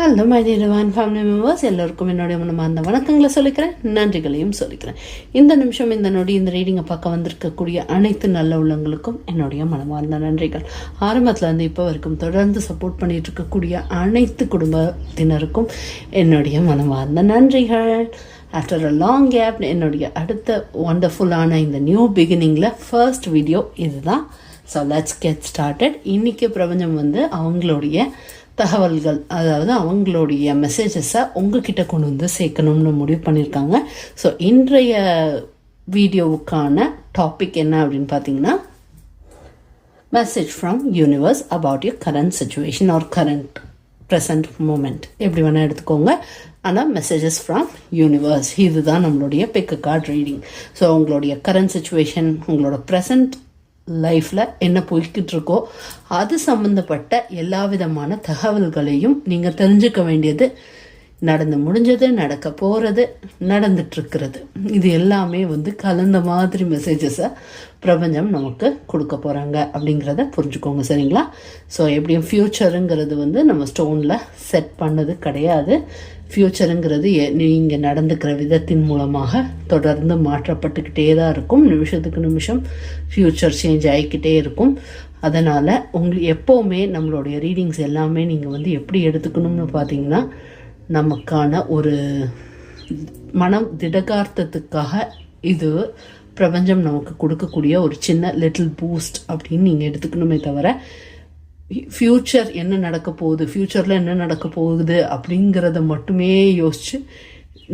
Hello my dear divine family members, எல்லோருக்கும் என்னுடைய மனமார்ந்த வணக்கங்களை சொல்லிக்கிறேன், நன்றிகளையும் சொல்லிக்கிறேன். இந்த நிமிஷம் இந்த நொடி இந்த ரீடிங்கை பார்க்க வந்திருக்கக்கூடிய அனைத்து நல்ல உள்ளங்களுக்கும் என்னுடைய மனமார்ந்த நன்றிகள். ஆரம்பத்தில் இருந்து இப்போ வரைக்கும் தொடர்ந்து சப்போர்ட் பண்ணிட்டு இருக்கக்கூடிய அனைத்து குடும்பத்தினருக்கும் என்னுடைய மனமார்ந்த நன்றிகள். ஆஃப்டர் அ லாங் கேப் என்னுடைய அடுத்த ஒண்டர்ஃபுல்லான இந்த நியூ பிகினிங்கில் ஃபர்ஸ்ட் வீடியோ இதுதான். So let's get started. இன்றைக்கி பிரபஞ்சம் அவங்களுடைய தகவல்கள், அதாவது அவங்களுடைய மெசேஜஸை உங்ககிட்ட கொண்டு வந்து சேர்க்கணும்னு முடிவு பண்ணியிருக்காங்க. ஸோ இன்றைய வீடியோவுக்கான டாபிக் என்ன அப்படின்னு பார்த்தீங்கன்னா, message from universe about your current situation or current present moment, எப்படி வேணால் எடுத்துக்கோங்க. ஆனால் மெசேஜஸ் ஃப்ரம் யூனிவர்ஸ், இதுதான் நம்மளுடைய பிக் கார்டு ரீடிங். ஸோ உங்களுடைய கரண்ட் சுச்சுவேஷன், உங்களோட ப்ரெசன்ட் லைஃப்பில் என்ன போய்கிட்டு இருக்கோ அது சம்மந்தப்பட்ட எல்லா விதமான தகவல்களையும் நீங்கள் தெரிஞ்சுக்க வேண்டியது. நடந்து முடிஞ்சது, நடக்க போகிறது, நடந்துட்டுருக்கிறது, இது எல்லாமே கலந்த மாதிரி மெசேஜஸை பிரபஞ்சம் நமக்கு கொடுக்க போகிறாங்க அப்படிங்கிறத புரிஞ்சுக்கோங்க, சரிங்களா? ஸோ எப்படியும் ஃப்யூச்சருங்கிறது நம்ம ஸ்டோனில் செட் பண்ணது கிடையாது. ஃப்யூச்சருங்கிறது நீங்கள் நடந்துக்கிற விதத்தின் மூலமாக தொடர்ந்து மாற்றப்பட்டுக்கிட்டே தான் இருக்கும். நிமிஷத்துக்கு நிமிஷம் ஃப்யூச்சர் சேஞ்ச் ஆகிக்கிட்டே இருக்கும். அதனால் எப்போவுமே நம்மளுடைய ரீடிங்ஸ் எல்லாமே நீங்கள் எப்படி எடுத்துக்கணும்னு பார்த்தீங்கன்னா, நமக்கான ஒரு மனம் திடகார்த்தத்துக்காக இது பிரபஞ்சம் நமக்கு கொடுக்கக்கூடிய ஒரு சின்ன லிட்டில் பூஸ்ட் அப்படின்னு நீங்கள் எடுத்துக்கணுமே தவிர, ஃப்யூச்சர் என்ன நடக்க போகுது, ஃப்யூச்சரில் என்ன நடக்க போகுது அப்படிங்கிறத மட்டுமே யோசித்து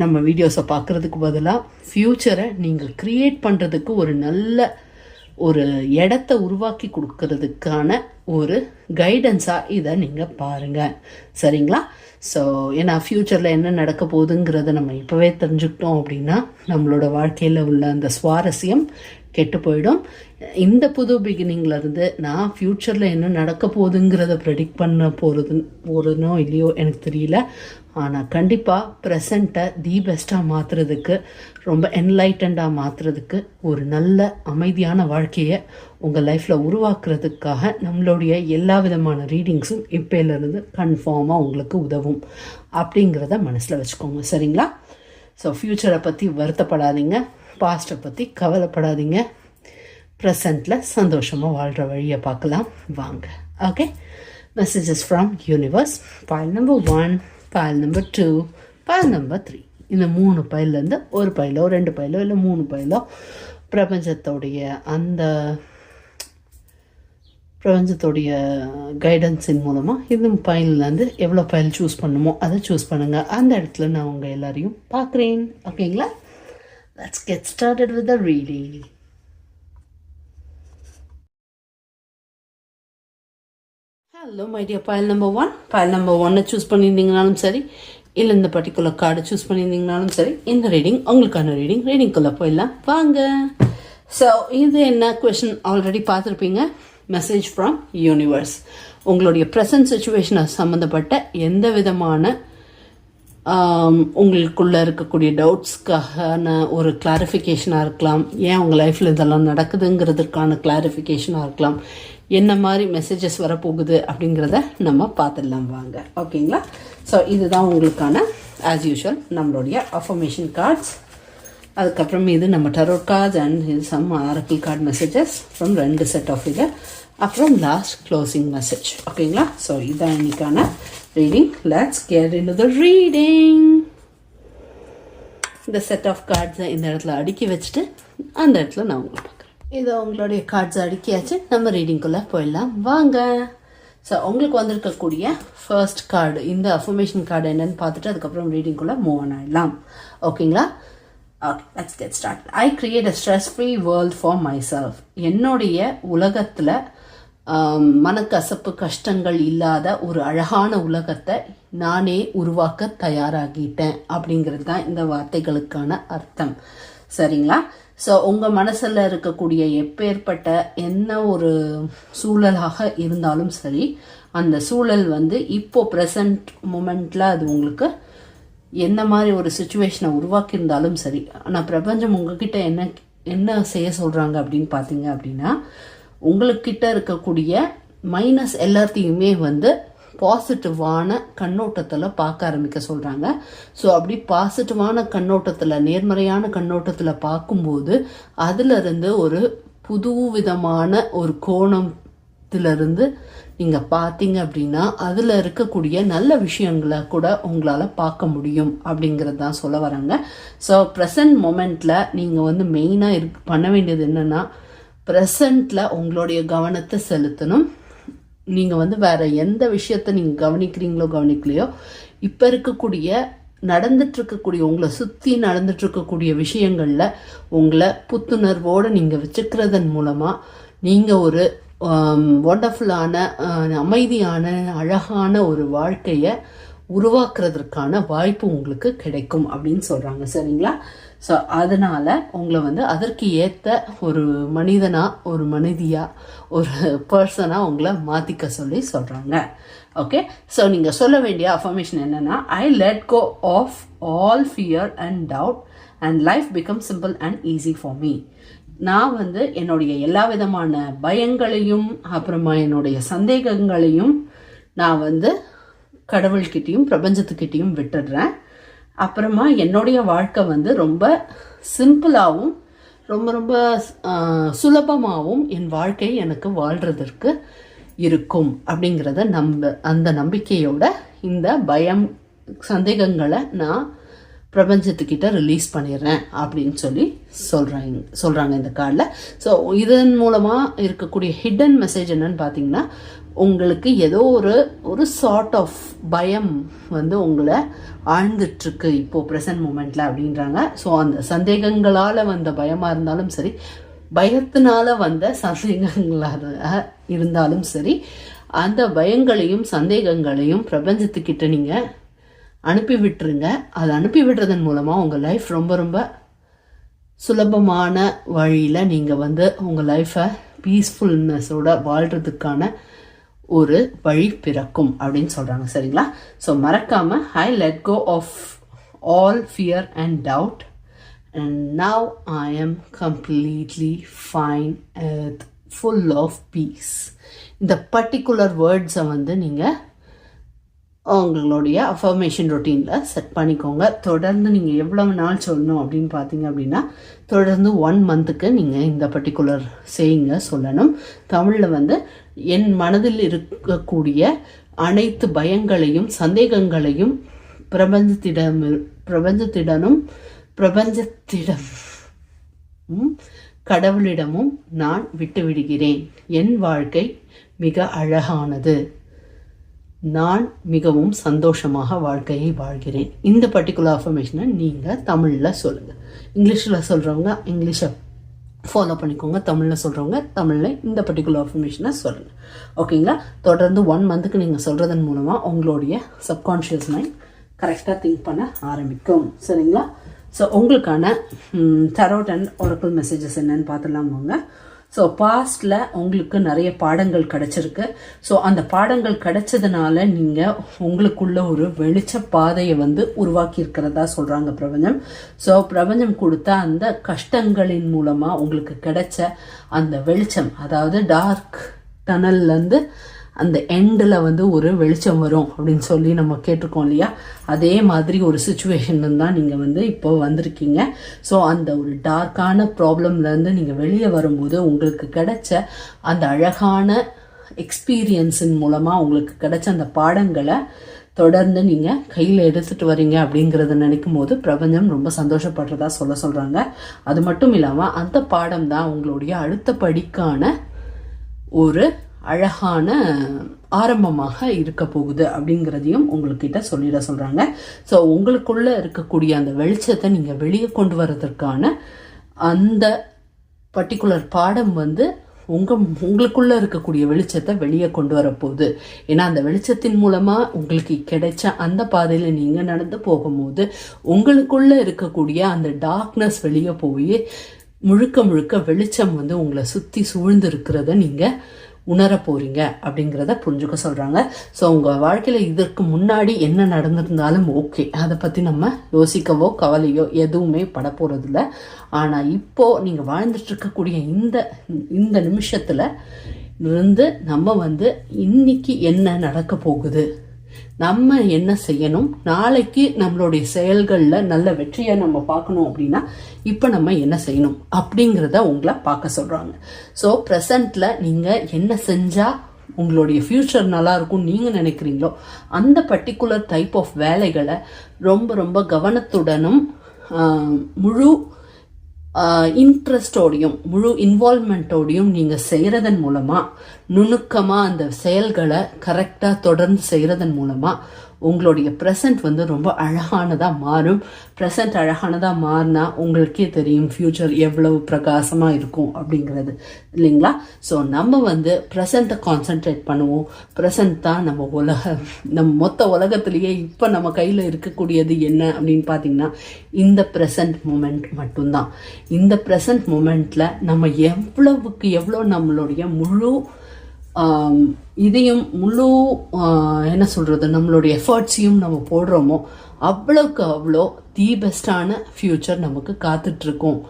நம்ம வீடியோஸை பார்க்குறதுக்கு பதிலாக ஃப்யூச்சரை நீங்கள் க்ரியேட் பண்ணுறதுக்கு ஒரு நல்ல ஒரு இடத்த உருவாக்கி கொடுக்கறதுக்கான ஒரு கைடன்ஸாக இதை நீங்கள் பாருங்கள், சரிங்களா? ஸோ ஏன்னா ஃப்யூச்சரில் என்ன நடக்க போகுதுங்கிறத நம்ம இப்போவே தெரிஞ்சுக்கிட்டோம் அப்படின்னா நம்மளோட வாழ்க்கையில் உள்ள அந்த சுவாரஸ்யம் கெட்டு போயிடும். இந்த புது பிகினிங்லேருந்து நான் ஃப்யூச்சரில் என்ன நடக்க போகுதுங்கிறத ப்ரெடிக்ட் பண்ண போகிறதுனோ இல்லையோ எனக்கு தெரியல. ஆனால் கண்டிப்பாக ப்ரெசண்ட்டை தி பெஸ்ட்டாக மாற்றுறதுக்கு, ரொம்ப என்லைட்டண்டாக மாற்றுறதுக்கு, ஒரு நல்ல அமைதியான வாழ்க்கையை உங்கள் லைஃப்பில் உருவாக்குறதுக்காக நம்மளுடைய எல்லா விதமான ரீடிங்ஸும் இப்போலேருந்து கன்ஃபார்மாக உங்களுக்கு உதவும் அப்படிங்கிறத மனசில் வச்சுக்கோங்க, சரிங்களா? ஸோ ஃப்யூச்சரை பற்றி வருத்தப்படாதீங்க, பாஸ்ட்டை பற்றி கவலைப்படாதீங்க, ப்ரெசண்ட்டில் சந்தோஷமாக வாழ்கிற வழியை பார்க்கலாம் வாங்க. Okay, messages from universe, file number 1, file number 2, file number 3. இந்த 3 பைல்லேருந்து ஒரு பைலோ 2 பைலோ இல்லை 3 பைலோ பிரபஞ்சத்தோடைய கைடன்ஸின் மூலமாக இந்த பைல்லேருந்து எவ்வளோ பைல் சூஸ் பண்ணுமோ அதை சூஸ் பண்ணுங்கள். அந்த இடத்துல நான் உங்கள் எல்லாரையும் பார்க்குறேன், ஓகேங்களா? Let's get started with the reading. Hello my dear pile number 1. Pile number 1 choose பண்ணியிருந்தீங்கனாலும் சரி, இல்லை இந்த பர்டிகுலர் கார்டு சூஸ் பண்ணியிருந்தீங்கனாலும் சரி, இந்த ரீடிங் உங்களுக்கான ரீடிங்குள்ளே போயிடலாம் வாங்க. ஸோ இது என்ன கொஷின் ஆல்ரெடி பார்த்துருப்பீங்க. மெசேஜ் ஃப்ரம் யூனிவர்ஸ், உங்களுடைய ப்ரெசன்ட் சுச்சுவேஷனை சம்மந்தப்பட்ட எந்த விதமான உங்களுக்குள்ளே இருக்கக்கூடிய டவுட்ஸ்க்கான ஒரு கிளாரிஃபிகேஷனாக இருக்கலாம், ஏன் உங்கள் லைஃப்பில் இதெல்லாம் நடக்குதுங்கிறதுக்கான கிளாரிஃபிகேஷனாக இருக்கலாம், என்ன மாதிரி மெசேஜஸ் வரப்போகுது அப்படிங்கிறத நம்ம பார்த்துடலாம் வாங்க, ஓகேங்களா? ஸோ இதுதான் உங்களுக்கான ஆஸ் யூஷுவல் நம்மளுடைய அஃபர்மேஷன் கார்ட்ஸ். அதுக்கப்புறம் இது நம்ம டரோட் கார்ட்ஸ் அண்ட் இது some oracle card messages from 2 set of இது, அப்புறம் லாஸ்ட் க்ளோசிங் மெசேஜ், ஓகேங்களா? ஸோ இதுதான் இன்னைக்கான reading. Let's get into the reading. இந்த செட் ஆஃப் கார்ட்ஸை இந்த இடத்துல அடுக்கி வச்சுட்டு அந்த இடத்துல நான் உங்களை பார்க்குறேன். இதை உங்களுடைய கார்ட்ஸை அடுக்கியாச்சு, நம்ம ரீடிங்குள்ளே போயிடலாம் வாங்க. ஸோ உங்களுக்கு வந்திருக்கக்கூடிய ஃபர்ஸ்ட் கார்டு, இந்த அஃபர்மேஷன் கார்டு என்னன்னு பார்த்துட்டு அதுக்கப்புறம் ரீடிங்குள்ளே மூவ் ஆன் ஆகிடலாம், ஓகேங்களா? Okay, let's get started. I create a stress-free world for myself. என்னுடைய உலகத்தில் மனக்கசப்பு கஷ்டங்கள் இல்லாத ஒரு அழகான உலகத்தை நானே உருவாக்க தயாராகிட்டேன் அப்படிங்கிறது தான் இந்த வார்த்தைகளுக்கான அர்த்தம், சரிங்களா? ஸோ உங்கள் மனசில் இருக்கக்கூடிய எப்பேற்பட்ட என்ன ஒரு சூழலாக இருந்தாலும் சரி, அந்த சூழல் இப்போது ப்ரெசண்ட் மூமெண்ட்டில் அது உங்களுக்கு என்ன மாதிரி ஒரு சுச்சுவேஷனை உருவாக்கியிருந்தாலும் சரி, ஆனால் பிரபஞ்சம் உங்ககிட்ட என்ன செய்ய சொல்கிறாங்க அப்படின்னு பார்த்தீங்க அப்படின்னா, உங்களுக்கிட்ட இருக்கக்கூடிய மைனஸ் எல்லாத்தையுமே பாசிட்டிவான கண்ணோட்டத்தில் பார்க்க ஆரம்பிக்க சொல்கிறாங்க. ஸோ அப்படி பாசிட்டிவான கண்ணோட்டத்தில், நேர்மறையான கண்ணோட்டத்தில் பார்க்கும்போது அதிலிருந்து ஒரு புது விதமான ஒரு கோணத்திலிருந்து நீங்கள் பார்த்தீங்க அப்படின்னா அதில் இருக்கக்கூடிய நல்ல விஷயங்களை கூட உங்களால் பார்க்க முடியும் அப்படிங்கிறது தான் சொல்ல வராங்க. ஸோ ப்ரெசன்ட் மொமெண்ட்டில் நீங்கள் மெயினாக பண்ண வேண்டியது என்னென்னா, ப்ரெசண்ட்டில் உங்களுடைய கவனத்தை செலுத்தணும். நீங்கள் வேறு எந்த விஷயத்தை நீங்கள் கவனிக்கலையோ இப்போ இருக்கக்கூடிய நடந்துட்டுருக்கக்கூடிய உங்களை சுற்றி நடந்துட்டுருக்கக்கூடிய விஷயங்களில் உங்களை புத்துணர்வோடு நீங்கள் வச்சுக்கிறதன் மூலமாக நீங்கள் ஒரு ஒண்டர்ஃபுல்லான அமைதியான அழகான ஒரு வாழ்க்கையை உருவாக்குறதுக்கான வாய்ப்பு உங்களுக்கு கிடைக்கும் அப்படின்னு சொல்கிறாங்க. சரிங்களா? ஸோ அதனால் உங்களை அதற்கு ஏற்ற ஒரு மனிதனாக, ஒரு மனிதியாக, ஒரு பர்சனாக உங்களை மாற்றிக்க சொல்கிறாங்க. ஓகே, ஸோ நீங்கள் சொல்ல வேண்டிய அஃபர்மேஷன் என்னென்னா, I let go of all fear and doubt and life become simple and easy for me. நான் என்னுடைய எல்லா விதமான பயங்களையும் அப்புறமா என்னுடைய சந்தேகங்களையும் நான் கடவுள்கிட்டையும் பிரபஞ்சத்துக்கிட்டையும் விட்டுடுறேன். அப்புறமா என்னுடைய வாழ்க்கை ரொம்ப சிம்பிளாகவும் ரொம்ப ரொம்ப சுலபமாகவும் என் வாழ்க்கை எனக்கு வாழ்கிறதற்கு இருக்கும் அப்படிங்கிறத அந்த நம்பிக்கையோட இந்த பயம் சந்தேகங்களை நான் பிரபஞ்சத்துக்கிட்ட ரிலீஸ் பண்ணிடுறேன் அப்படின்னு சொல்கிறாங்க இந்த கார்டில். ஸோ இதன் மூலமாக இருக்கக்கூடிய ஹிடன் மெசேஜ் என்னன்னு பார்த்தீங்கன்னா, உங்களுக்கு ஏதோ ஒரு சார்ட் ஆஃப் பயம் உங்களை ஆழ்ந்துட்டுருக்கு இப்போது ப்ரெசன்ட் மூமெண்ட்டில் அப்படின்றாங்க. ஸோ அந்த சந்தேகங்களால் வந்த பயமாக இருந்தாலும் சரி, பயத்தினால வந்த சந்தேகங்களாக இருந்தாலும் சரி, அந்த பயங்களையும் சந்தேகங்களையும் பிரபஞ்சத்துக்கிட்ட நீங்கள் அனுப்பி விட்டுருங்க. அதை அனுப்பி விடுறதன் மூலமாக உங்கள் லைஃப் ரொம்ப ரொம்ப சுலபமான வழியில் நீங்கள் உங்கள் லைஃப்பை பீஸ்ஃபுல்னஸோட வாழ்கிறதுக்கான ஒரு வழி பிறக்கும் அப்படின்னு சொல்கிறாங்க. சரிங்களா? ஸோ மறக்காமல் I let go of all fear and doubt and now I am completely fine full of peace. இந்த பர்டிகுலர் வேர்ட்ஸை நீங்கள் உங்களுடைய அஃபர்மேஷன் ரொட்டீனில் செட் பண்ணிக்கோங்க. தொடர்ந்து நீங்கள் எவ்வளவு நாள் சொல்லணும் அப்படின்னு பார்த்தீங்க அப்படின்னா, தொடர்ந்து 1 மந்த்துக்கு நீங்கள் இந்த பர்டிகுலர் சேயிங்கை சொல்லணும். தமிழில் என் மனதில் இருக்கக்கூடிய அனைத்து பயங்களையும் சந்தேகங்களையும் பிரபஞ்சத்திடமும் கடவுளிடமும் நான் விட்டுவிடுகிறேன். என் வாழ்க்கை மிக அழகானது. நான் மிகவும் சந்தோஷமாக வாழ்க்கையை வாழ்கிறேன். இந்த பர்டிகுலர் அஃபர்மேஷனை நீங்கள் தமிழில் சொல்லுங்கள். இங்கிலீஷில் சொல்கிறவங்க இங்கிலீஷை ஃபாலோ பண்ணிக்கோங்க. தமிழில் சொல்கிறவங்க தமிழில் இந்த பர்டிகுலர் அஃபர்மேஷனை சொல்லுங்கள். ஓகேங்களா? தொடர்ந்து 1 மந்த்துக்கு நீங்கள் சொல்கிறதன் மூலமாக உங்களுடைய சப்கான்ஷியஸ் மைண்ட் கரெக்டாக திங்க் பண்ண ஆரம்பிக்கும். சரிங்களா? ஸோ உங்களுக்கான டரோட் அண்ட் ஒரக்கிள் மெசேஜஸ் என்னன்னு பார்த்துலாமாங்க. ஸோ பாஸ்டில் உங்களுக்கு நிறைய பாடங்கள் கிடச்சிருக்கு. ஸோ அந்த பாடங்கள் கிடைச்சதுனால நீங்கள் உங்களுக்குள்ள ஒரு வெளிச்ச பாதையை உருவாக்கி இருக்கிறதா சொல்கிறாங்க பிரபஞ்சம். ஸோ பிரபஞ்சம் கொடுத்த அந்த கஷ்டங்களின் மூலமாக உங்களுக்கு கிடைச்ச அந்த வெளிச்சம், அதாவது டார்க் டனல்லேருந்து அந்த எண்டில் ஒரு வெளிச்சம் வரும் அப்படின்னு சொல்லி நம்ம கேட்டிருக்கோம் இல்லையா? அதே மாதிரி ஒரு சுச்சுவேஷன் தான் நீங்கள் இப்போ வந்திருக்கீங்க. ஸோ அந்த ஒரு டார்க்கான ப்ராப்ளம்லேருந்து நீங்கள் வெளியே வரும்போது உங்களுக்கு கிடைச்ச அந்த அழகான எக்ஸ்பீரியன்ஸின் மூலமாக உங்களுக்கு கிடைச்ச அந்த பாடங்களை தொடர்ந்து நீங்கள் கையில் எடுத்துகிட்டு வரீங்க அப்படிங்கிறத நினைக்கும் போது பிரபஞ்சம் ரொம்ப சந்தோஷப்படுறதா சொல்கிறாங்க. அது மட்டும் இல்லாமல் அந்த பாடம் தான் உங்களுடைய அடுத்த படிக்கான ஒரு அழகான ஆரம்பமாக இருக்க போகுது அப்படிங்கிறதையும் உங்கள்கிட்ட சொல்கிறாங்க. ஸோ உங்களுக்குள்ளே இருக்கக்கூடிய அந்த வெளிச்சத்தை நீங்கள் வெளியே கொண்டு வர்றதற்கான அந்த பர்டிகுலர் பாடம் உங்களுக்குள்ளே இருக்கக்கூடிய வெளிச்சத்தை வெளியே கொண்டு வரப்போகுது. ஏன்னா அந்த வெளிச்சத்தின் மூலமாக உங்களுக்கு கிடைச்ச அந்த பாதையில் நீங்கள் நடந்து போகும்போது உங்களுக்குள்ளே இருக்கக்கூடிய அந்த டார்க்னஸ் வெளியே போய் முழுக்க முழுக்க வெளிச்சம் உங்களை சுற்றி சூழ்ந்து இருக்கிறத நீங்கள் உணர போகிறீங்க அப்படிங்கிறத புரிஞ்சுக்க சொல்கிறாங்க. ஸோ உங்கள் வாழ்க்கையில் இதற்கு முன்னாடி என்ன நடந்திருந்தாலும் ஓகே, அதை பற்றி நம்ம யோசிக்கவோ கவலையோ எதுவுமே பட போகிறதில்ல. ஆனால் இப்போது நீங்கள் வாழ்ந்துட்டுருக்கக்கூடிய இந்த நிமிஷத்தில் இருந்து நம்ம இன்னைக்கு என்ன நடக்க போகுது, நம்ம என்ன செய்யணும், நாளைக்கு நம்மளுடைய செயல்களில் நல்ல வெற்றியை நம்ம பார்க்கணும் அப்படின்னா இப்போ நம்ம என்ன செய்யணும் அப்படிங்கிறத உங்களை பார்க்க சொல்கிறாங்க. ஸோ ப்ரெசண்ட்டில் நீங்கள் என்ன செஞ்சால் உங்களுடைய ஃப்யூச்சர் நல்லா இருக்கும் நீங்கள் நினைக்கிறீங்களோ அந்த பர்டிகுலர் டைப் ஆஃப் வேலைகளை ரொம்ப ரொம்ப கவனத்துடனும் முழு இன்ட்ரெஸ்டோடையும் முழு இன்வால்மெண்ட்டோடையும் நீங்கள் செய்கிறதன் மூலமாக, நுணுக்கமாக அந்த செயல்களை கரெக்டாக தொடர்ந்து செய்கிறதன் மூலமாக உங்களுடைய ப்ரெசண்ட் ரொம்ப அழகானதாக மாறும். ப்ரெசண்ட் அழகானதாக மாறினா உங்களுக்கே தெரியும் ஃப்யூச்சர் எவ்வளவு பிரகாசமாக இருக்கும் அப்படிங்கிறது இல்லைங்களா. ஸோ நம்ம ப்ரெசண்ட்டை கான்சென்ட்ரேட் பண்ணுவோம். ப்ரெசண்ட் தான் நம்ம மொத்த உலகத்திலேயே இப்போ நம்ம கையில் இருக்கக்கூடியது என்ன அப்படின்னு பார்த்தீங்கன்னா இந்த ப்ரெசண்ட் மூமெண்ட் மட்டும்தான். இந்த ப்ரெசண்ட் மூமெண்ட்டில் நம்ம எவ்வளவுக்கு எவ்வளோ நம்மளுடைய முழு இதையும் முழு என்ன சொல்கிறது நம்மளுடைய எஃபர்ட்ஸையும் நம்ம போடுறோமோ அவ்வளோக்கு அவ்வளோ தி பெஸ்டான ஃப்யூச்சர் நமக்கு காத்துட்ருக்கோம்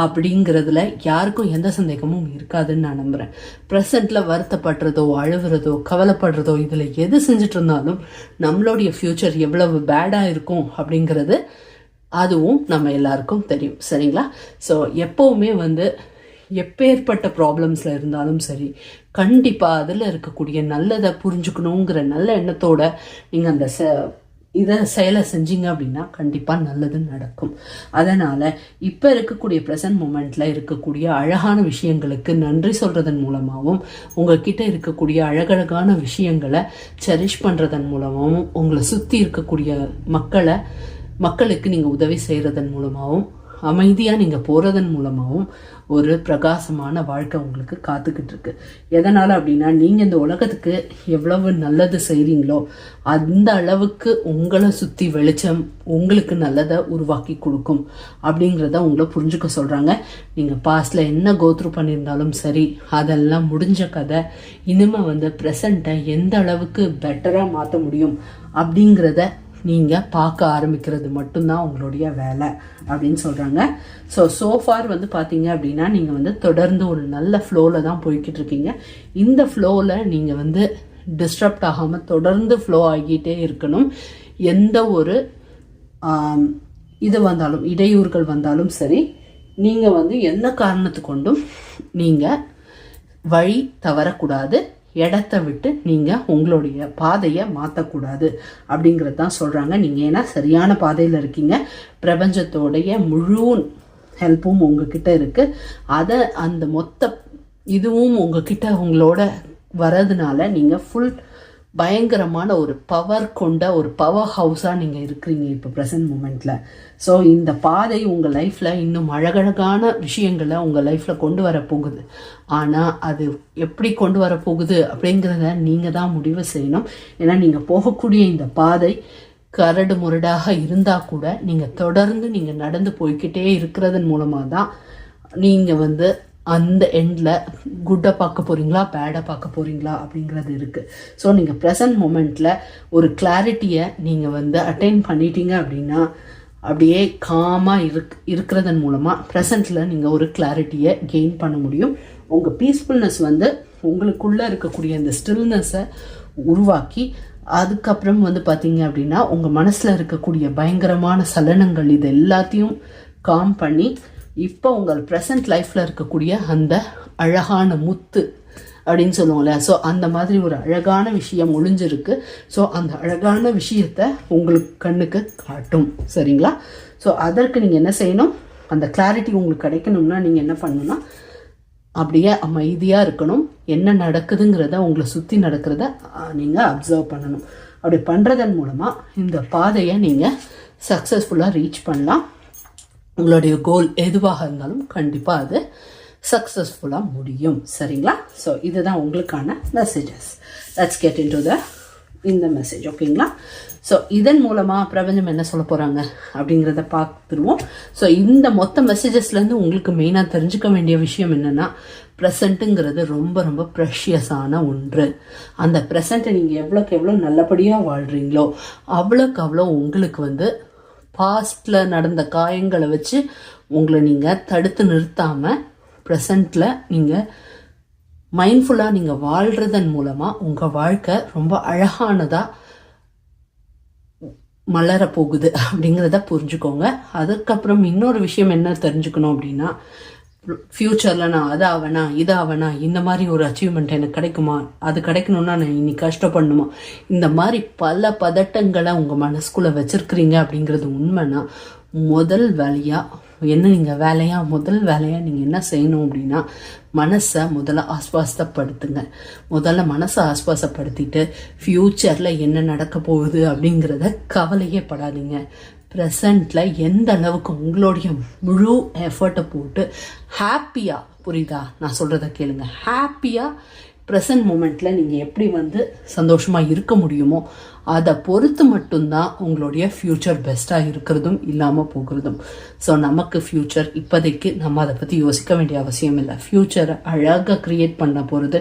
அப்படிங்கிறதுல யாருக்கும் எந்த சந்தேகமும் இருக்காதுன்னு நான் நம்புகிறேன். ப்ரெசண்ட்டில் வருத்தப்படுறதோ அழுகிறதோ கவலைப்படுறதோ இதில் எது செஞ்சுட்டு இருந்தாலும் நம்மளுடைய ஃப்யூச்சர் எவ்வளவு பேடாக இருக்கும் அப்படிங்கிறது அதுவும் நம்ம எல்லாருக்கும் தெரியும். சரிங்களா. ஸோ எப்போவுமே எப்பேற்பட்ட ப்ராப்ளம்ஸில் இருந்தாலும் சரி, கண்டிப்பாக அதில் இருக்கக்கூடிய நல்லதை புரிஞ்சுக்கணுங்கிற நல்ல எண்ணத்தோட நீங்கள் அந்த இதை செயலை செஞ்சீங்க அப்படின்னா கண்டிப்பாக நல்லது நடக்கும். அதனால் இப்போ இருக்கக்கூடிய ப்ரெசன்ட் மூமெண்ட்டில் இருக்கக்கூடிய அழகான விஷயங்களுக்கு நன்றி சொல்கிறதன் மூலமாகவும், உங்கள்கிட்ட இருக்கக்கூடிய அழகழகான விஷயங்களை செரிஷ் பண்ணுறதன் மூலமாகவும், உங்களை சுற்றி இருக்கக்கூடிய மக்களுக்கு நீங்கள் உதவி செய்கிறதன் மூலமாகவும், அமைதியாக நீங்கள் போகிறதன் மூலமாகவும் ஒரு பிரகாசமான வாழ்க்கை உங்களுக்கு காத்துக்கிட்டு இருக்கு. எதனால் அப்படின்னா நீங்கள் இந்த உலகத்துக்கு எவ்வளவு நல்லது செய்கிறீங்களோ அந்த அளவுக்கு உங்களை சுற்றி வெளிச்சம் உங்களுக்கு நல்லதை உருவாக்கி கொடுக்கும் அப்படிங்கிறத உங்களை புரிஞ்சுக்க சொல்கிறாங்க. நீங்கள் பாஸ்டில் என்ன கோத்ரூ பண்ணியிருந்தாலும் சரி, அதெல்லாம் முடிஞ்ச கதை. இனிமேல் ப்ரெசண்ட்டை எந்த அளவுக்கு பெட்டராக மாற்ற முடியும் அப்படிங்கிறத நீங்கள் பார்க்க ஆரம்பிக்கிறது மட்டும்தான் உங்களுடைய வேலை அப்படின்னு சொல்கிறாங்க. ஸோஃபார் பார்த்தீங்க அப்படின்னா நீங்கள் தொடர்ந்து ஒரு நல்ல ஃப்ளோவில் தான் போய்கிட்டு இருக்கீங்க. இந்த ஃப்ளோவில் நீங்கள் டிஸ்டர்ப்ட் ஆகாமல் தொடர்ந்து ஃப்ளோ ஆகிட்டே இருக்கணும். எந்த ஒரு இது வந்தாலும், இடையூறுகள் வந்தாலும் சரி, நீங்கள் என்ன காரணத்து கொண்டும் நீங்கள் வழி தவறக்கூடாது. இடத்த விட்டு நீங்கள் உங்களுடைய பாதையை மாற்றக்கூடாது அப்படிங்கிறது தான் சொல்கிறாங்க. நீங்கள் ஏன்னா சரியான பாதையில் இருக்கீங்க. பிரபஞ்சத்தோடைய முழு ஹெல்ப்பும் உங்ககிட்ட இருக்குது. அதை அந்த மொத்த இதுவும் உங்ககிட்ட உங்களோட வரதுனால நீங்கள் ஃபுல் பயங்கரமான ஒரு பவர் கொண்ட ஒரு பவர் ஹவுஸாக நீங்கள் இருக்கிறீங்க இப்போ ப்ரெசன்ட் மூமெண்ட்டில். ஸோ இந்த பாதை உங்கள் லைஃப்பில் இன்னும் அழகழகான விஷயங்களை உங்கள் லைஃப்பில் கொண்டு வரப்போகுது. ஆனால் அது எப்படி கொண்டு வரப்போகுது அப்படிங்கிறத நீங்கள் தான் முடிவு செய்யணும். ஏன்னா நீங்கள் போகக்கூடிய இந்த பாதை கரடு முரடாக இருந்தால் கூட நீங்கள் தொடர்ந்து நீங்கள் நடந்து போய்கிட்டே இருக்கிறதன் மூலமாக தான் நீங்கள் அந்த எண்டில் குட்டை பார்க்க போகிறீங்களா பேடை பார்க்க போகிறீங்களா அப்படிங்கிறது இருக்குது. ஸோ நீங்கள் ப்ரெசன்ட் மூமெண்ட்டில் ஒரு கிளாரிட்டியை நீங்கள் அட்டைன் பண்ணிட்டீங்க அப்படின்னா அப்படியே காமாக இருக்கிறதன் மூலமாக ப்ரெசண்ட்டில் நீங்கள் ஒரு கிளாரிட்டியை கெயின் பண்ண முடியும். உங்கள் பீஸ்ஃபுல்னஸ் உங்களுக்குள்ளே இருக்கக்கூடிய இந்த ஸ்டில்னஸை உருவாக்கி அதுக்கப்புறம் பார்த்தீங்க அப்படின்னா உங்கள் மனசில் இருக்கக்கூடிய பயங்கரமான சலனங்கள் இது எல்லாத்தையும் காம் பண்ணி இப்போ உங்கள் ப்ரெசன்ட் லைஃப்பில் இருக்கக்கூடிய அந்த அழகான முத்து அப்படின்னு சொல்லுவோம்ல, ஸோ அந்த மாதிரி ஒரு அழகான விஷயம் ஒளிஞ்சிருக்கு. ஸோ அந்த அழகான விஷயத்தை உங்களுக்கு கண்ணுக்கு காட்டும். சரிங்களா. ஸோ அதற்கு நீங்கள் என்ன செய்யணும், அந்த கிளாரிட்டி உங்களுக்கு கிடைக்கணும்னா நீங்கள் என்ன பண்ணணும்னா அப்படியே அமைதியாக இருக்கணும். என்ன நடக்குதுங்கிறத உங்களை சுற்றி நடக்கிறத நீங்கள் அப்சர்வ் பண்ணணும். அப்படி பண்ணுறதன் மூலமாக இந்த பாதையை நீங்கள் சக்ஸஸ்ஃபுல்லாக ரீச் பண்ணலாம். உங்களுடைய கோல் எதுவாக இருந்தாலும் கண்டிப்பாக அது சக்ஸஸ்ஃபுல்லாக முடியும். சரிங்களா. ஸோ இதுதான் உங்களுக்கான messages. Let's get in to இந்த மெசேஜ். ஓகேங்களா. ஸோ இதன் மூலமாக பிரபஞ்சம் என்ன சொல்ல போகிறாங்க அப்படிங்கிறத பார்த்துருவோம். ஸோ இந்த மொத்த மெசேஜஸ்லேருந்து உங்களுக்கு மெயினாக தெரிஞ்சுக்க வேண்டிய விஷயம் என்னென்னா, ப்ரெசண்ட்டுங்கிறது ரொம்ப ரொம்ப ப்ரெஷியஸான ஒன்று. அந்த ப்ரெசண்ட்டை நீங்கள் எவ்வளோக்கு எவ்வளோ நல்லபடியாக வாழ்கிறீங்களோ அவ்வளோக்கு அவ்வளோ உங்களுக்கு பாஸ்டில் நடந்த காயங்களை வச்சு உங்களை நீங்கள் தடுத்து நிறுத்தாமல் ப்ரெசண்ட்டில் நீங்கள் மைண்ட்ஃபுல்லாக நீங்கள் வாழ்கிறதன் மூலமாக உங்கள் வாழ்க்கை ரொம்ப அழகானதாக மலர போகுது அப்படிங்கிறத புரிஞ்சுக்கோங்க. அதுக்கப்புறம் இன்னொரு விஷயம் என்ன தெரிஞ்சுக்கணும் அப்படின்னா, ஃப்யூச்சரில் நான் அதாவனா இதாவனா இந்த மாதிரி ஒரு அச்சீவ்மெண்ட் எனக்கு கிடைக்குமா, அது கிடைக்கணும்னா நான் இன்னைக்கு கஷ்டப்படணுமா, இந்த மாதிரி பல பதட்டங்களை உங்கள் மனசுக்குள்ளே வச்சுருக்கிறீங்க அப்படிங்கிறது உண்மைன்னா முதல் முதல் வேலையாக நீங்கள் என்ன செய்யணும் அப்படின்னா, மனசை முதல்ல மனசை ஆஸ்வாசப்படுத்திட்டு ஃப்யூச்சரில் என்ன நடக்க போகுது அப்படிங்கிறத கவலையே படாதீங்க. ப்ரெசண்டில் எந்த அளவுக்கு உங்களுடைய முழு எஃபர்ட்டை போட்டு ஹாப்பியாக, புரியுதா நான் சொல்கிறத கேளுங்க, ஹாப்பியாக ப்ரெசன்ட் மூமெண்ட்டில் நீங்கள் எப்படி சந்தோஷமாக இருக்க முடியுமோ அதை பொறுத்து மட்டும்தான் உங்களுடைய ஃப்யூச்சர் பெஸ்ட்டாக இருக்கிறதும் இல்லாமல் போகிறதும். ஸோ நமக்கு ஃப்யூச்சர் இப்போதைக்கு நம்ம அதை பற்றி யோசிக்க வேண்டிய அவசியம் இல்லை. ஃப்யூச்சரை அழகாக க்ரியேட் பண்ண போகிறது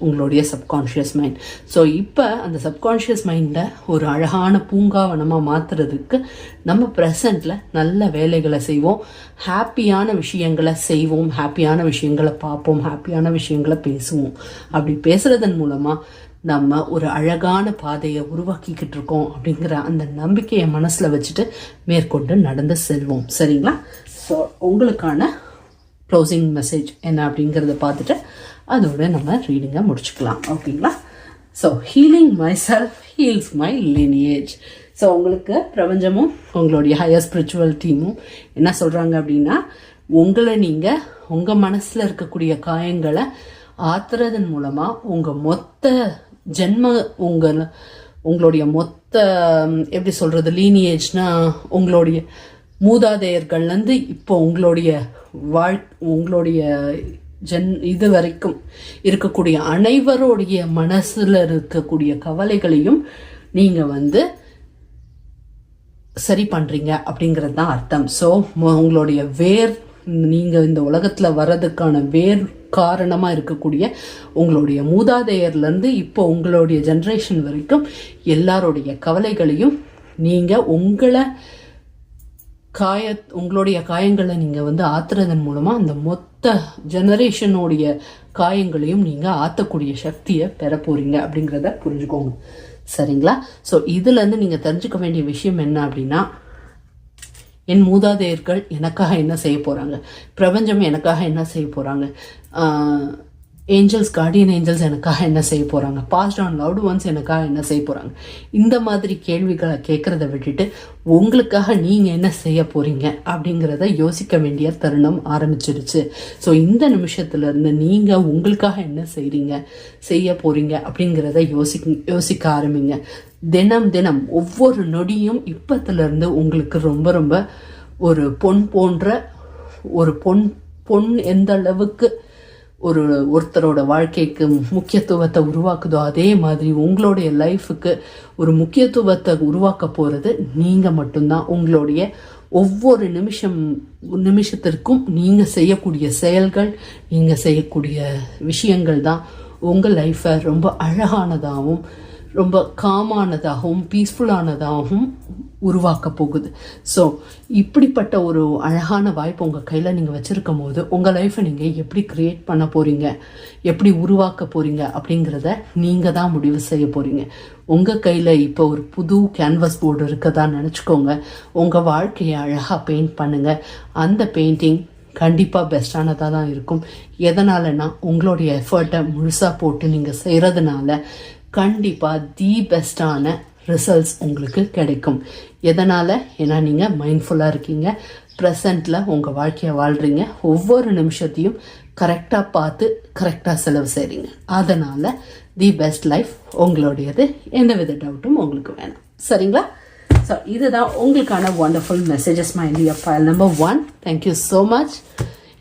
உங்களுடைய சப்கான்ஷியஸ் மைண்ட். ஸோ இப்போ அந்த சப்கான்ஷியஸ் மைண்டை ஒரு அழகான பூங்காவனமாக மாற்றுறதுக்கு நம்ம ப்ரெசண்டில் நல்ல வேலைகளை செய்வோம், ஹாப்பியான விஷயங்களை செய்வோம், ஹாப்பியான விஷயங்களை பார்ப்போம், ஹாப்பியான விஷயங்களை பேசுவோம். அப்படி பேசுகிறதன் மூலமாக நம்ம ஒரு அழகான பாதையை உருவாக்கிக்கிட்டு இருக்கோம் அப்படிங்கிற அந்த நம்பிக்கையை மனசில் வச்சுட்டு மேற்கொண்டு நடந்து செல்வோம். சரிங்களா? ஸோ உங்களுக்கான க்ளோசிங் மெசேஜ் என்ன அப்படிங்கிறத பார்த்துட்டு அதோட நம்ம ரீடிங்கை முடிச்சுக்கலாம். ஓகேங்களா? So healing myself heals my lineage. So உங்களுக்கு பிரபஞ்சமும் உங்களுடைய ஹையர் ஸ்பிரிச்சுவல் டீமும் என்ன சொல்கிறாங்க அப்படின்னா, நீங்கள் உங்கள் மனசில் இருக்கக்கூடிய காயங்களை ஆத்துறதன் மூலமாக உங்கள் மொத்த உங்களுடைய மொத்த எப்படி சொல்கிறது, லீனியேஜ்னா உங்களுடைய மூதாதையர்கள்லேருந்து இப்போ உங்களுடைய இது வரைக்கும் இருக்கக்கூடிய அனைவருடைய மனசில் இருக்கக்கூடிய கவலைகளையும் நீங்கள் சரி பண்ணுறீங்க அப்படிங்கிறது தான் அர்த்தம். ஸோ உங்களுடைய நீங்கள் இந்த உலகத்தில் வர்றதுக்கான காரணமாக இருக்கக்கூடிய உங்களுடைய மூதாதையர்லேருந்து இப்போ உங்களுடைய ஜென்ரேஷன் வரைக்கும் எல்லாருடைய கவலைகளையும் நீங்கள் உங்களுடைய காயங்களை நீங்கள் ஆத்துறதன் மூலமாக அந்த மொத்த ஜெனரேஷனுடைய காயங்களையும் நீங்கள் ஆற்றக்கூடிய சக்தியை பெற போகிறீங்க அப்படிங்கிறத புரிஞ்சுக்கோங்க. சரிங்களா? ஸோ இதுலேருந்து நீங்கள் தெரிஞ்சுக்க வேண்டிய விஷயம் என்ன அப்படின்னா, என் மூதாதையர்கள் எனக்காக என்ன செய்ய போகிறாங்க, பிரபஞ்சம் எனக்காக என்ன செய்ய போகிறாங்க, ஏஞ்சல்ஸ், கார்டியன் ஏஞ்சல்ஸ் எனக்காக என்ன செய்ய போகிறாங்க, பாஸ்ட் ஆன் லவ்டு ஒன்ஸ் எனக்காக என்ன செய்ய போகிறாங்க, இந்த மாதிரி கேள்விகளை கேட்குறத விட்டுட்டு உங்களுக்காக நீங்கள் என்ன செய்ய போகிறீங்க அப்படிங்கிறத யோசிக்க வேண்டிய தருணம் ஆரம்பிச்சிருச்சு. ஸோ இந்த நிமிஷத்துலேருந்து நீங்கள் உங்களுக்காக என்ன செய்ய போகிறீங்க அப்படிங்கிறத யோசிக்க ஆரம்பிங்க. தினம் ஒவ்வொரு நொடியும் இப்பத்துலேருந்து உங்களுக்கு ரொம்ப ரொம்ப ஒரு பொன் எந்த அளவுக்கு ஒருத்தரோட வாழ்க்கைக்கு முக்கியத்துவத்தை உருவாக்குதோ அதே மாதிரி உங்களுடைய லைஃபுக்கு ஒரு முக்கியத்துவத்தை உருவாக்க போகிறது நீங்கள் மட்டும்தான். உங்களுடைய ஒவ்வொரு நிமிஷத்திற்கும் நீங்கள் செய்யக்கூடிய செயல்கள், நீங்கள் செய்யக்கூடிய விஷயங்கள் தான் உங்கள் லைஃப்பை ரொம்ப அழகானதாகவும் ரொம்ப காமானதாகவும் பீஸ்ஃபுல்லானதாகவும் உருவாக்க போகுது. ஸோ இப்படிப்பட்ட ஒரு அழகான வாய்ப்பு உங்கள் கையில் நீங்கள் வச்சுருக்கும் போது உங்கள் லைஃப்பை நீங்கள் எப்படி க்ரியேட் பண்ண போகிறீங்க, எப்படி உருவாக்க போகிறீங்க அப்படிங்கிறத நீங்கள் தான் முடிவு செய்ய போகிறீங்க. உங்கள் கையில் இப்போ ஒரு புது கேன்வாஸ் போர்டு இருக்கதா நினச்சிக்கோங்க. உங்கள் வாழ்க்கையை அழகாக பெயிண்ட் பண்ணுங்கள். அந்த பெயிண்டிங் கண்டிப்பாக பெஸ்ட்டானதாக தான் இருக்கும். எதனாலனா உங்களுடைய எஃபர்ட்டை முழுசாக போட்டு நீங்கள் செய்கிறதுனால கண்டிப்பாக தி பெஸ்ட்டான ரிசல்ட்ஸ் உங்களுக்கு கிடைக்கும். எதனால்? ஏன்னா நீங்கள் மைண்ட்ஃபுல்லாக இருக்கீங்க, ப்ரெசண்டில் உங்கள் வாழ்க்கையை வாழ்கிறீங்க, ஒவ்வொரு நிமிஷத்தையும் கரெக்டாக பார்த்து கரெக்டாக செலவு செய்கிறீங்க. அதனால் தி பெஸ்ட் லைஃப் உங்களுடையது, எந்தவித டவுட்டும் உங்களுக்கு வேணும். சரிங்களா? ஸோ இதுதான் உங்களுக்கான wonderful messages my India file number 1. Thank you so much.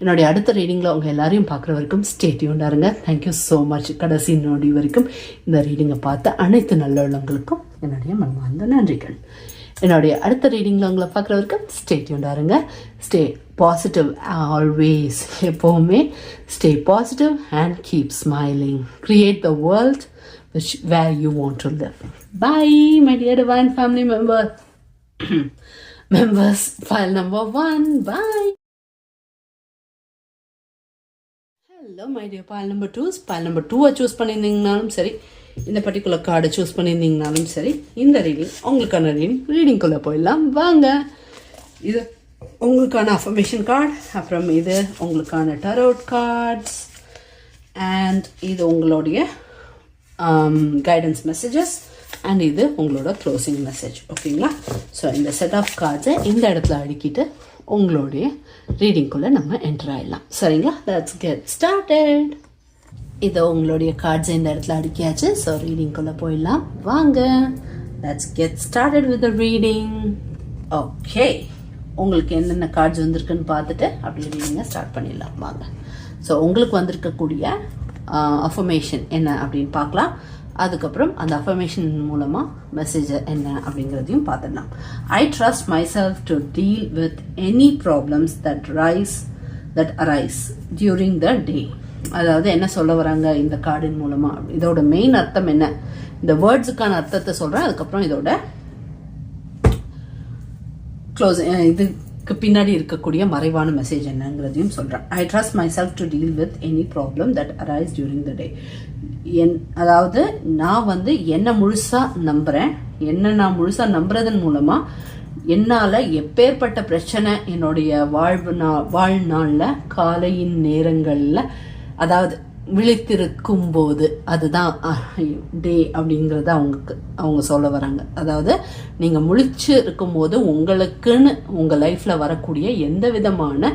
என்னுடைய அடுத்த ரீடிங்கில் உங்கள் எல்லாரையும் பார்க்குற வரைக்கும் ஸ்டே டியூன்டா இருங்க. Thank you so much. கடைசி நொடி வரைக்கும் இந்த ரீடிங்கை பார்த்த அனைத்து நல்லவங்களுக்கும் என்னுடைய மனமார்ந்த நன்றிகள். என்னுடைய அடுத்த ரீடிங்கில் உங்களை பார்க்குற வரைக்கும் ஸ்டே டியூன்டா இருங்க. ஸ்டே பாசிட்டிவ் ஆல்வேஸ், எப்போவுமே stay positive and keep smiling. Create the world where you want to live. Bye, my dear divine family members. File number 1. Bye. Hello my dear ball number 2. Ball number 2 choose பண்ணியிருந்தீங்கனாலும் சரி, இந்த particular கார்டை choose பண்ணியிருந்தீங்கனாலும் சரி, இந்த reading உங்களுக்கான ரீடிங்குள்ளே போயிடலாம் வாங்க. இது உங்களுக்கான அஃபர்மேஷன் கார்டு, அப்புறம் இது உங்களுக்கான டரோட் கார்ட்ஸ், அண்ட் இது உங்களுடைய கைடன்ஸ் மெசேஜஸ், அண்ட் இது உங்களோட க்ளோசிங் மெசேஜ். ஓகேங்களா? ஸோ இந்த செட் ஆஃப் கார்ட்ஸை இந்த இடத்துல அடுக்கிட்டு உங்களுடைய ரீடிங்குள்ளே நம்ம என்டர் ஆகிடலாம். சரிங்களா? Let's get started. இதோ உங்களுடைய கார்ட்ஸை இந்த இடத்துல அடுக்கியாச்சு. ஸோ ரீடிங்குள்ளே போயிடலாம் வாங்க. Let's get started with the reading. Okay, உங்களுக்கு என்னென்ன கார்ட்ஸ் வந்திருக்குன்னு பார்த்துட்டு அப்படி ரீடிங்கை ஸ்டார்ட் பண்ணிடலாம் வாங்க. ஸோ உங்களுக்கு வந்திருக்கக்கூடிய அஃபர்மேஷன் என்ன அப்படின்னு பார்க்கலாம். அதுக்கப்புறம் அந்த அஃபர்மேஷன் மூலமாக மெசேஜ் என்ன அப்படிங்கிறதையும் பார்த்துடலாம். I trust myself to deal with any problems that arise during the day. அதாவது என்ன சொல்ல வராங்க இந்த கார்டின் மூலமாக, இதோட மெயின் அர்த்தம் என்ன, இந்த வேர்ட்ஸுக்கான அர்த்தத்தை சொல்கிறேன். அதுக்கப்புறம் இதோட க்ளோஸ் இதுக்கு பின்னாடி இருக்கக்கூடிய மறைவான மெசேஜ் என்னங்கிறதையும் சொல்கிறேன். I trust myself to deal with any problem that arise during the day. அதாவது நான் என்னை முழுசாக நம்புகிறேன். நான் முழுசாக நம்புறதன் மூலமாக என்னால் எப்பேற்பட்ட பிரச்சனை என்னுடைய வாழ்நாளில் காலையின் நேரங்களில், அதாவது விழித்திருக்கும் போது, அதுதான் டே அப்படிங்கிறத அவங்க சொல்ல வராங்க. அதாவது நீங்கள் முழிச்சு இருக்கும்போது உங்களுக்குன்னு உங்கள் லைஃப்பில் வரக்கூடிய எந்த விதமான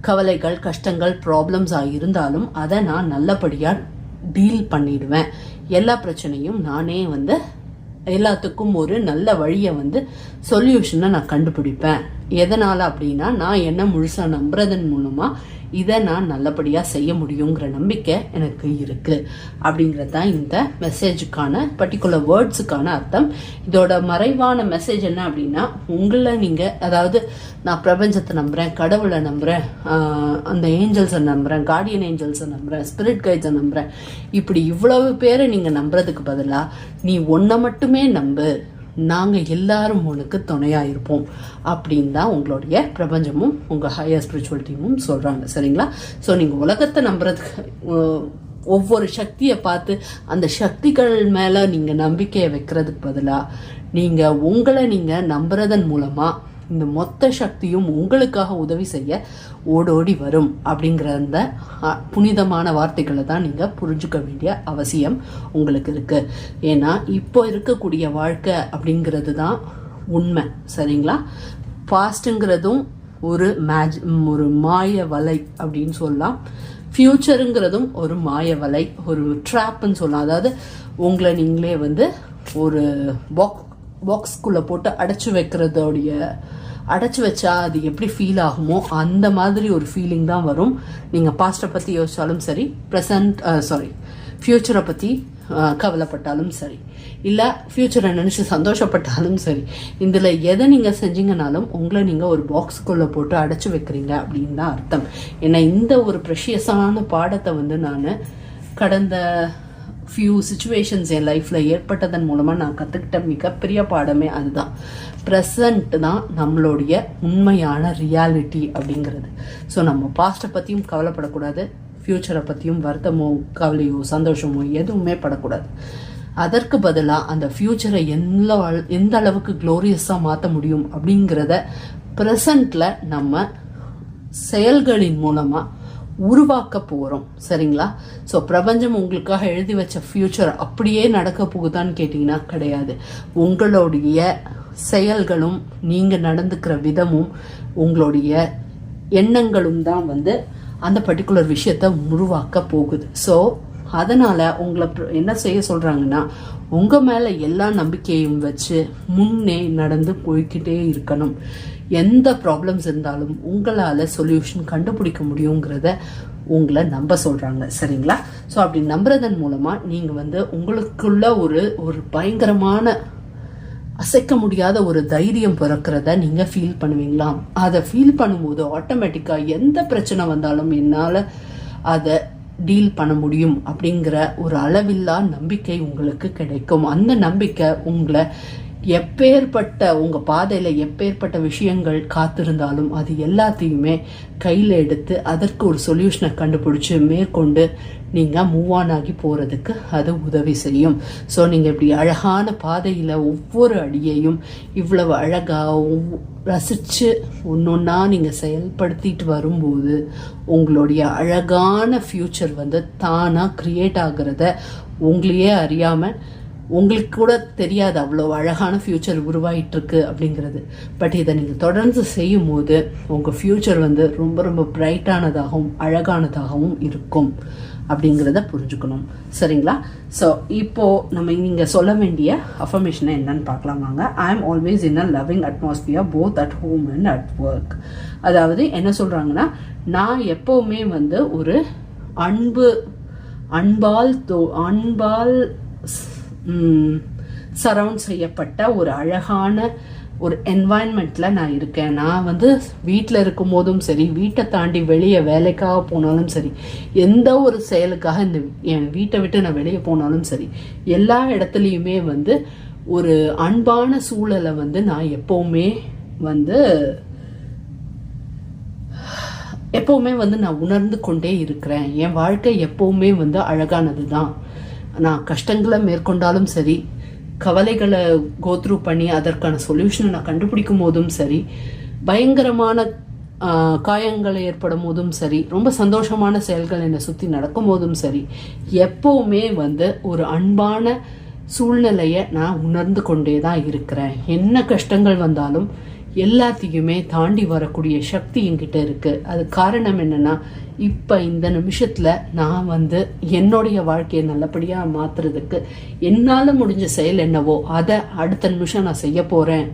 கவலைகள், கஷ்டங்கள், ப்ராப்ளம்ஸாக இருந்தாலும் அதை நான் நல்லபடியாக டீல் பண்ணிடுவேன். எல்லா பிரச்சனையும் நானே எல்லாத்துக்கும் ஒரு நல்ல வழியை சொல்யூஷனை நான் கண்டுபிடிப்பேன். எதனால் அப்படின்னா, நான் என்ன முழுசாக நம்புறதன் மூலமாக இதை நான் நல்லபடியாக செய்ய முடியுங்கிற நம்பிக்கை எனக்கு இருக்குது. அப்படிங்கிறது தான் இந்த மெசேஜுக்கான பர்டிகுலர் வேர்ட்ஸுக்கான அர்த்தம். இதோட மறைவான மெசேஜ் என்ன அப்படின்னா, உங்களை நீங்கள், அதாவது நான் பிரபஞ்சத்தை நம்புகிறேன், கடவுளை நம்புகிறேன், அந்த ஏஞ்சல்ஸை நம்புகிறேன், கார்டியன் ஏஞ்சல்ஸை நம்புகிறேன், ஸ்பிரிட் கைட்ஸை நம்புகிறேன், இப்படி இவ்வளவு பேரை நீங்கள் நம்புறதுக்கு பதிலாக நீ ஒன்றை மட்டுமே நம்பு, நாங்கள் எல்லாரும் உனக்கு துணையாக இருப்போம் அப்படின்னு தான் உங்களுடைய பிரபஞ்சமும் உங்கள் ஹையர் ஸ்பிரிச்சுவல் டீமும் சொல்கிறாங்க. சரிங்களா? ஸோ நீங்கள் உலகத்தை நம்புறதுக்கு ஒவ்வொரு சக்தியை பார்த்து அந்த சக்திகள் மேலே நீங்கள் நம்பிக்கையை வைக்கிறதுக்கு பதிலாக நீங்கள் உங்களை நீங்கள் நம்புறதன் மூலமாக இந்த மொத்த சக்தியும் உங்களுக்காக உதவி செய்ய ஓடோடி வரும். அப்படிங்கிற அந்த புனிதமான வார்த்தைகளை தான் நீங்கள் புரிஞ்சுக்க வேண்டிய அவசியம் உங்களுக்கு இருக்குது. ஏன்னா இப்போ இருக்கக்கூடிய வாழ்க்கை அப்படிங்கிறது தான் உண்மை. சரிங்களா? பாஸ்ட்டுங்கிறதும் ஒரு மாய வலை அப்படின்னு சொல்லலாம். ஃப்யூச்சருங்கிறதும் ஒரு மாய வலை, ஒரு ட்ராப்னு சொல்லலாம். அதாவது உங்களை நீங்களே ஒரு பாக்ஸ்குள்ளே போட்டு அடைச்சி வச்சா அது எப்படி ஃபீல் ஆகுமோ அந்த மாதிரி ஒரு ஃபீலிங் தான் வரும். நீங்கள் பாஸ்ட்டை பற்றி யோசிச்சாலும் சரி, ஃப்யூச்சரை பற்றி கவலைப்பட்டாலும் சரி, இல்லை ஃப்யூச்சரை நினச்சி சந்தோஷப்பட்டாலும் சரி, இதில் எதை நீங்கள் செஞ்சீங்கனாலும் உங்களை நீங்கள் ஒரு பாக்ஸுக்குள்ளே போட்டு அடைச்சி வைக்கிறீங்க அப்படின்னு தான் அர்த்தம். ஏன்னா இந்த ஒரு ப்ரெஷியஸான பாடத்தை நான் கடந்த ஃபியூ சிச்சுவேஷன்ஸ் என் லைஃப்பில் ஏற்பட்டதன் மூலமாக நான் கற்றுக்கிட்ட மிகப்பெரிய பாடமே அதுதான். ப்ரெசண்ட் தான் நம்மளுடைய உண்மையான ரியாலிட்டி அப்படிங்கிறது. ஸோ நம்ம பாஸ்ட்டை பற்றியும் கவலைப்படக்கூடாது, ஃப்யூச்சரை பற்றியும் வருத்தமோ கவலையோ சந்தோஷமோ எதுவுமே படக்கூடாது. அதற்கு பதிலாக அந்த ஃப்யூச்சரை எந்த அளவுக்கு க்ளோரியஸாக மாற்ற முடியும் அப்படிங்கிறத ப்ரெசண்ட்டில் நம்ம செயல்களின் மூலமாக உருவாக்க போகிறோம். சரிங்களா? ஸோ பிரபஞ்சம் உங்களுக்காக எழுதி வச்ச ஃப்யூச்சர் அப்படியே நடக்க போகுதான்னு கேட்டிங்கன்னா கிடையாது. உங்களுடைய செயல்களும் நீங்கள் நடந்துக்கிற விதமும் உங்களுடைய எண்ணங்களும் தான் அந்த பர்டிகுலர் விஷயத்தை உருவாக்க போகுது. ஸோ அதனால் உங்களை என்ன செய்ய சொல்கிறாங்கன்னா, உங்கள் மேலே எல்லா நம்பிக்கையும் வச்சு முன்னே நடந்து போய்கிட்டே இருக்கணும். எந்த ப்ராப்ளம்ஸ் இருந்தாலும் உங்களால் சொல்யூஷன் கண்டுபிடிக்க முடியுங்கிறத உங்களை நம்ப சொல்கிறாங்க. சரிங்களா? ஸோ அப்படி நம்புறதன் மூலமாக நீங்கள் உங்களுக்குள்ள ஒரு பயங்கரமான அசைக்க முடியாத ஒரு தைரியம் பிறக்கிறத நீங்கள் ஃபீல் பண்ணுவீங்களாம். அதை ஃபீல் பண்ணும்போது ஆட்டோமேட்டிக்காக எந்த பிரச்சனை வந்தாலும் என்னால் அதை டீல் பண்ண முடியும் அப்படிங்கிற ஒரு அளவில்லா நம்பிக்கை உங்களுக்கு கிடைக்கும். அந்த நம்பிக்கை உங்களை எப்பேற்பட்ட உங்கள் பாதையில் எப்பேற்பட்ட விஷயங்கள் காத்திருந்தாலும் அது எல்லாத்தையுமே கையில் எடுத்து அதற்கு ஒரு சொல்யூஷனை கண்டுபிடிச்சி மேற்கொண்டு நீங்கள் மூவ் ஆன் ஆகி போகிறதுக்கு அது உதவி செய்யும். ஸோ நீங்கள் இப்படி அழகான பாதையில் ஒவ்வொரு அடியையும் இவ்வளவு அழகாக ரசித்து ஒன்றொன்னா நீங்கள் செயல்படுத்திட்டு வரும்போது உங்களுடைய அழகான ஃப்யூச்சர் வந்து தானாக க்ரியேட் ஆகிறத உங்களையே அறியாமல் உங்களுக்கு கூட தெரியாது அவ்வளோ அழகான ஃப்யூச்சர் உருவாயிட்டிருக்கு அப்படிங்கிறது. பட் இதை நீங்கள் தொடர்ந்து செய்யும் போது உங்கள் ஃப்யூச்சர் வந்து ரொம்ப ரொம்ப பிரைட்டானதாகவும் அழகானதாகவும் இருக்கும் அப்படிங்கிறத புரிஞ்சுக்கணும். சரிங்களா? ஸோ இப்போது நம்ம நீங்கள் சொல்ல வேண்டிய அஃபர்மேஷனை என்னன்னு பார்க்கலாம் வாங்க. ஐ am always in a loving atmosphere both at home and at work. அதாவது என்ன சொல்கிறாங்கன்னா, நான் எப்போவுமே வந்து ஒரு அன்பால் சரவுண்ட் செய்யப்பட்ட ஒரு அழகான ஒரு என்வாயன்மெண்ட்டில் நான் இருக்கேன். நான் வந்து வீட்டில் இருக்கும் போதும் சரி, வீட்டை தாண்டி வெளியே வேலைக்காக போனாலும் சரி, எந்த ஒரு செயலுக்காக என் வீட்டை விட்டு நான் வெளியே போனாலும் சரி, எல்லா இடத்துலையுமே வந்து ஒரு அன்பான சூழலை வந்து நான் எப்போவுமே வந்து நான் உணர்ந்து கொண்டே இருக்கிறேன். என் வாழ்க்கை எப்போவுமே வந்து அழகானது தான். நான் கஷ்டங்களை மேற்கொண்டாலும் சரி, கவலைகளை கோத்ரூ பண்ணி அதற்கான சொல்யூஷனை நான் கண்டுபிடிக்கும் போதும் சரி, பயங்கரமான காயங்கள் ஏற்படும் போதும் சரி, ரொம்ப சந்தோஷமான செயல்கள் என்னை சுற்றி நடக்கும் போதும் சரி, எப்போவுமே வந்து ஒரு அன்பான சூழ்நிலையை நான் உணர்ந்து கொண்டே தான் இருக்கிறேன். என்ன கஷ்டங்கள் வந்தாலும் எல்லாத்தையுமே தாண்டி வரக்கூடிய சக்தி என்கிட்ட இருக்குது. அது காரணம் என்னென்னா, இப்போ இந்த நிமிஷத்தில் நான் வந்து என்னுடைய வாழ்க்கையை நல்லபடியாக மாற்றுறதுக்கு என்னால் முடிஞ்ச செயல் என்னவோ அதை அடுத்த நிமிஷம் நான் செய்ய போகிறேன்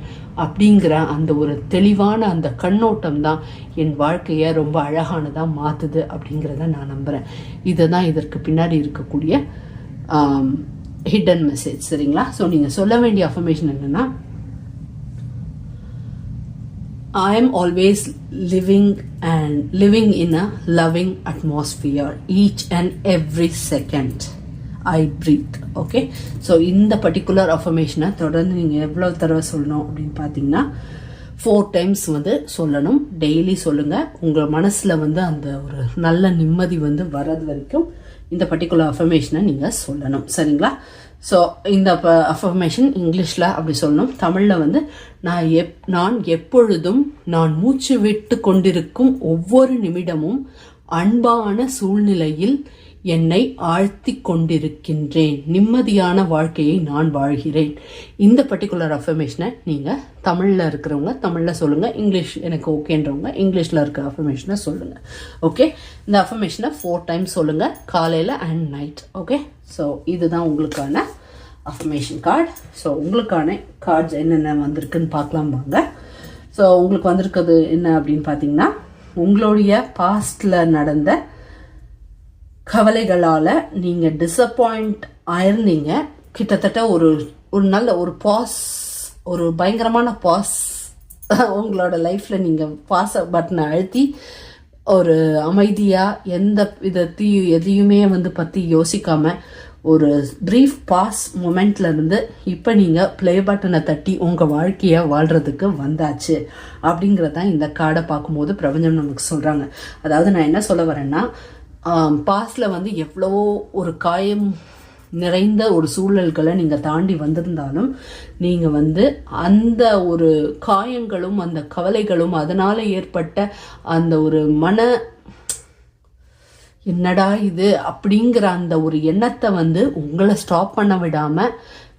அப்படிங்கிற அந்த ஒரு தெளிவான அந்த கண்ணோட்டம் தான் என் வாழ்க்கையை ரொம்ப அழகானதாக மாற்றுது அப்படிங்கிறத நான் நம்புகிறேன். இதை தான் இதற்கு பின்னாடி இருக்கக்கூடிய ஹிடன் மெசேஜ். சரிங்களா? ஸோ நீங்கள் சொல்ல வேண்டிய அஃபர்மேஷன் என்னென்னா, I am always living in a loving atmosphere each and every second I breathe. Okay, so இந்த பர்டிகுலர் அஃபர்மேஷனை தொடர்ந்து நீங்கள் எவ்வளோ தடவை சொல்லணும் அப்படின்னு பார்த்தீங்கன்னா 4 times வந்து சொல்லணும். டெய்லி சொல்லுங்கள். உங்கள் மனசில் வந்து அந்த ஒரு நல்ல நிம்மதி வந்து வர்றது வரைக்கும் இந்த பர்டிகுலர் அஃபர்மேஷனை நீங்கள் சொல்லணும். சரிங்களா? ஸோ இந்த அஃபர்மேஷன் இங்கிலீஷில் அப்படி சொல்லணும். தமிழில் வந்து நான் எப்பொழுதும் நான் மூச்சு விட்டு கொண்டிருக்கும் ஒவ்வொரு நிமிடமும் அன்பான சூழ்நிலையில் என்னை ஆழ்த்தி கொண்டிருக்கின்றேன். நிம்மதியான வாழ்க்கையை நான் வாழ்கிறேன். இந்த பர்டிகுலர் அஃபர்மேஷனை நீங்கள் தமிழில் இருக்கிறவங்க தமிழில் சொல்லுங்கள். இங்கிலீஷ் எனக்கு ஓகேன்றவங்க இங்கிலீஷில் இருக்கிற அஃபர்மேஷனை சொல்லுங்கள். ஓகே, இந்த அஃபர்மேஷனை 4 times சொல்லுங்கள், காலையில் அண்ட் நைட். ஓகே, ஸோ இதுதான் உங்களுக்கான அஃபர்மேஷன் கார்டு. ஸோ உங்களுக்கான கார்ட்ஸ் என்னென்ன வந்திருக்குன்னு பார்க்கலாம் வாங்க. ஸோ உங்களுக்கு வந்திருக்கிறது என்ன அப்படின்னு பார்த்தீங்கன்னா, உங்களுடைய பாஸ்டில் நடந்த கவலைகளால் நீங்கள் டிசப்பாயிண்ட் ஆயிருந்தீங்க. கிட்டத்தட்ட ஒரு நல்ல ஒரு பயங்கரமான பாஸ் உங்களோட லைஃப்பில் நீங்கள் பாஸ் பட்டனை அழுத்தி ஒரு அமைதியாக எந்த எதையுமே வந்து பற்றி யோசிக்காமல் ஒரு ப்ரீஃப் பாஸ் மொமெண்ட்ல இருந்து இப்போ நீங்கள் ப்ளே பட்டனை தட்டி உங்கள் வாழ்க்கையை வாழ்கிறதுக்கு வந்தாச்சு அப்படிங்கிறதான் இந்த கார்டை பார்க்கும்போது பிரபஞ்சம் நமக்கு சொல்கிறாங்க. அதாவது நான் என்ன சொல்ல வரேன்னா, பாஸ்டில் வந்து எவ்வளவோ ஒரு காயம் நிறைந்த ஒரு சூழல்களை நீங்கள் தாண்டி வந்திருந்தாலும் நீங்கள் வந்து அந்த ஒரு காயங்களும் அந்த கவலைகளும் அதனால் ஏற்பட்ட அந்த ஒரு என்னடா இது அப்படிங்கிற அந்த ஒரு எண்ணத்தை வந்து உங்களை ஸ்டாப் பண்ண விடாமல்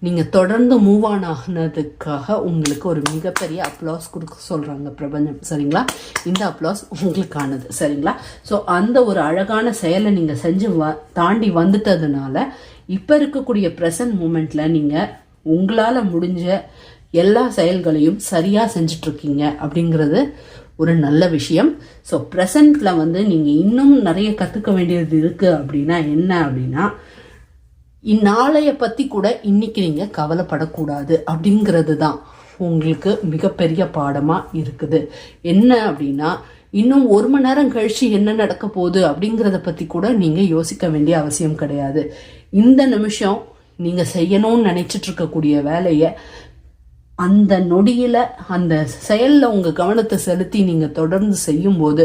நீங்கள் தொடர்ந்து மூவ் ஆன் ஆகினதுக்காக உங்களுக்கு ஒரு மிகப்பெரிய அப்ளாஸ் கொடுக்க சொல்கிறாங்க பிரபஞ்சம். சரிங்களா? இந்த அப்ளாஸ் உங்களுக்கானது. சரிங்களா? ஸோ அந்த ஒரு அழகான செயலை நீங்கள் செஞ்சு தாண்டி வந்துட்டதுனால இப்போ இருக்கக்கூடிய ப்ரெசன்ட் மூமெண்ட்டில் நீங்கள் உங்களால் முடிஞ்ச எல்லா செயல்களையும் சரியாக செஞ்சிட்ருக்கீங்க அப்படிங்கிறது ஒரு நல்ல விஷயம். ஸோ ப்ரெசண்ட்டில் வந்து நீங்கள் இன்னும் நிறைய கற்றுக்க வேண்டியது இருக்குது. அப்படின்னா என்ன அப்படின்னா, இந்நாளைய பற்றி கூட இன்னைக்கு நீங்கள் கவலைப்படக்கூடாது அப்படிங்கிறது தான் உங்களுக்கு மிகப்பெரிய பாடமாக இருக்குது. என்ன அப்படின்னா, இன்னும் 1 மணி நேரம் கழிச்சு என்ன நடக்க போகுது அப்படிங்கிறத பற்றி கூட நீங்கள் யோசிக்க வேண்டிய அவசியம் கிடையாது. இந்த நிமிஷம் நீங்கள் செய்யணும்னு நினைச்சிட்டு இருக்கக்கூடிய வேலையை அந்த நொடியில் அந்த செயலில் உங்கள் கவனத்தை செலுத்தி நீங்கள் தொடர்ந்து செய்யும்போது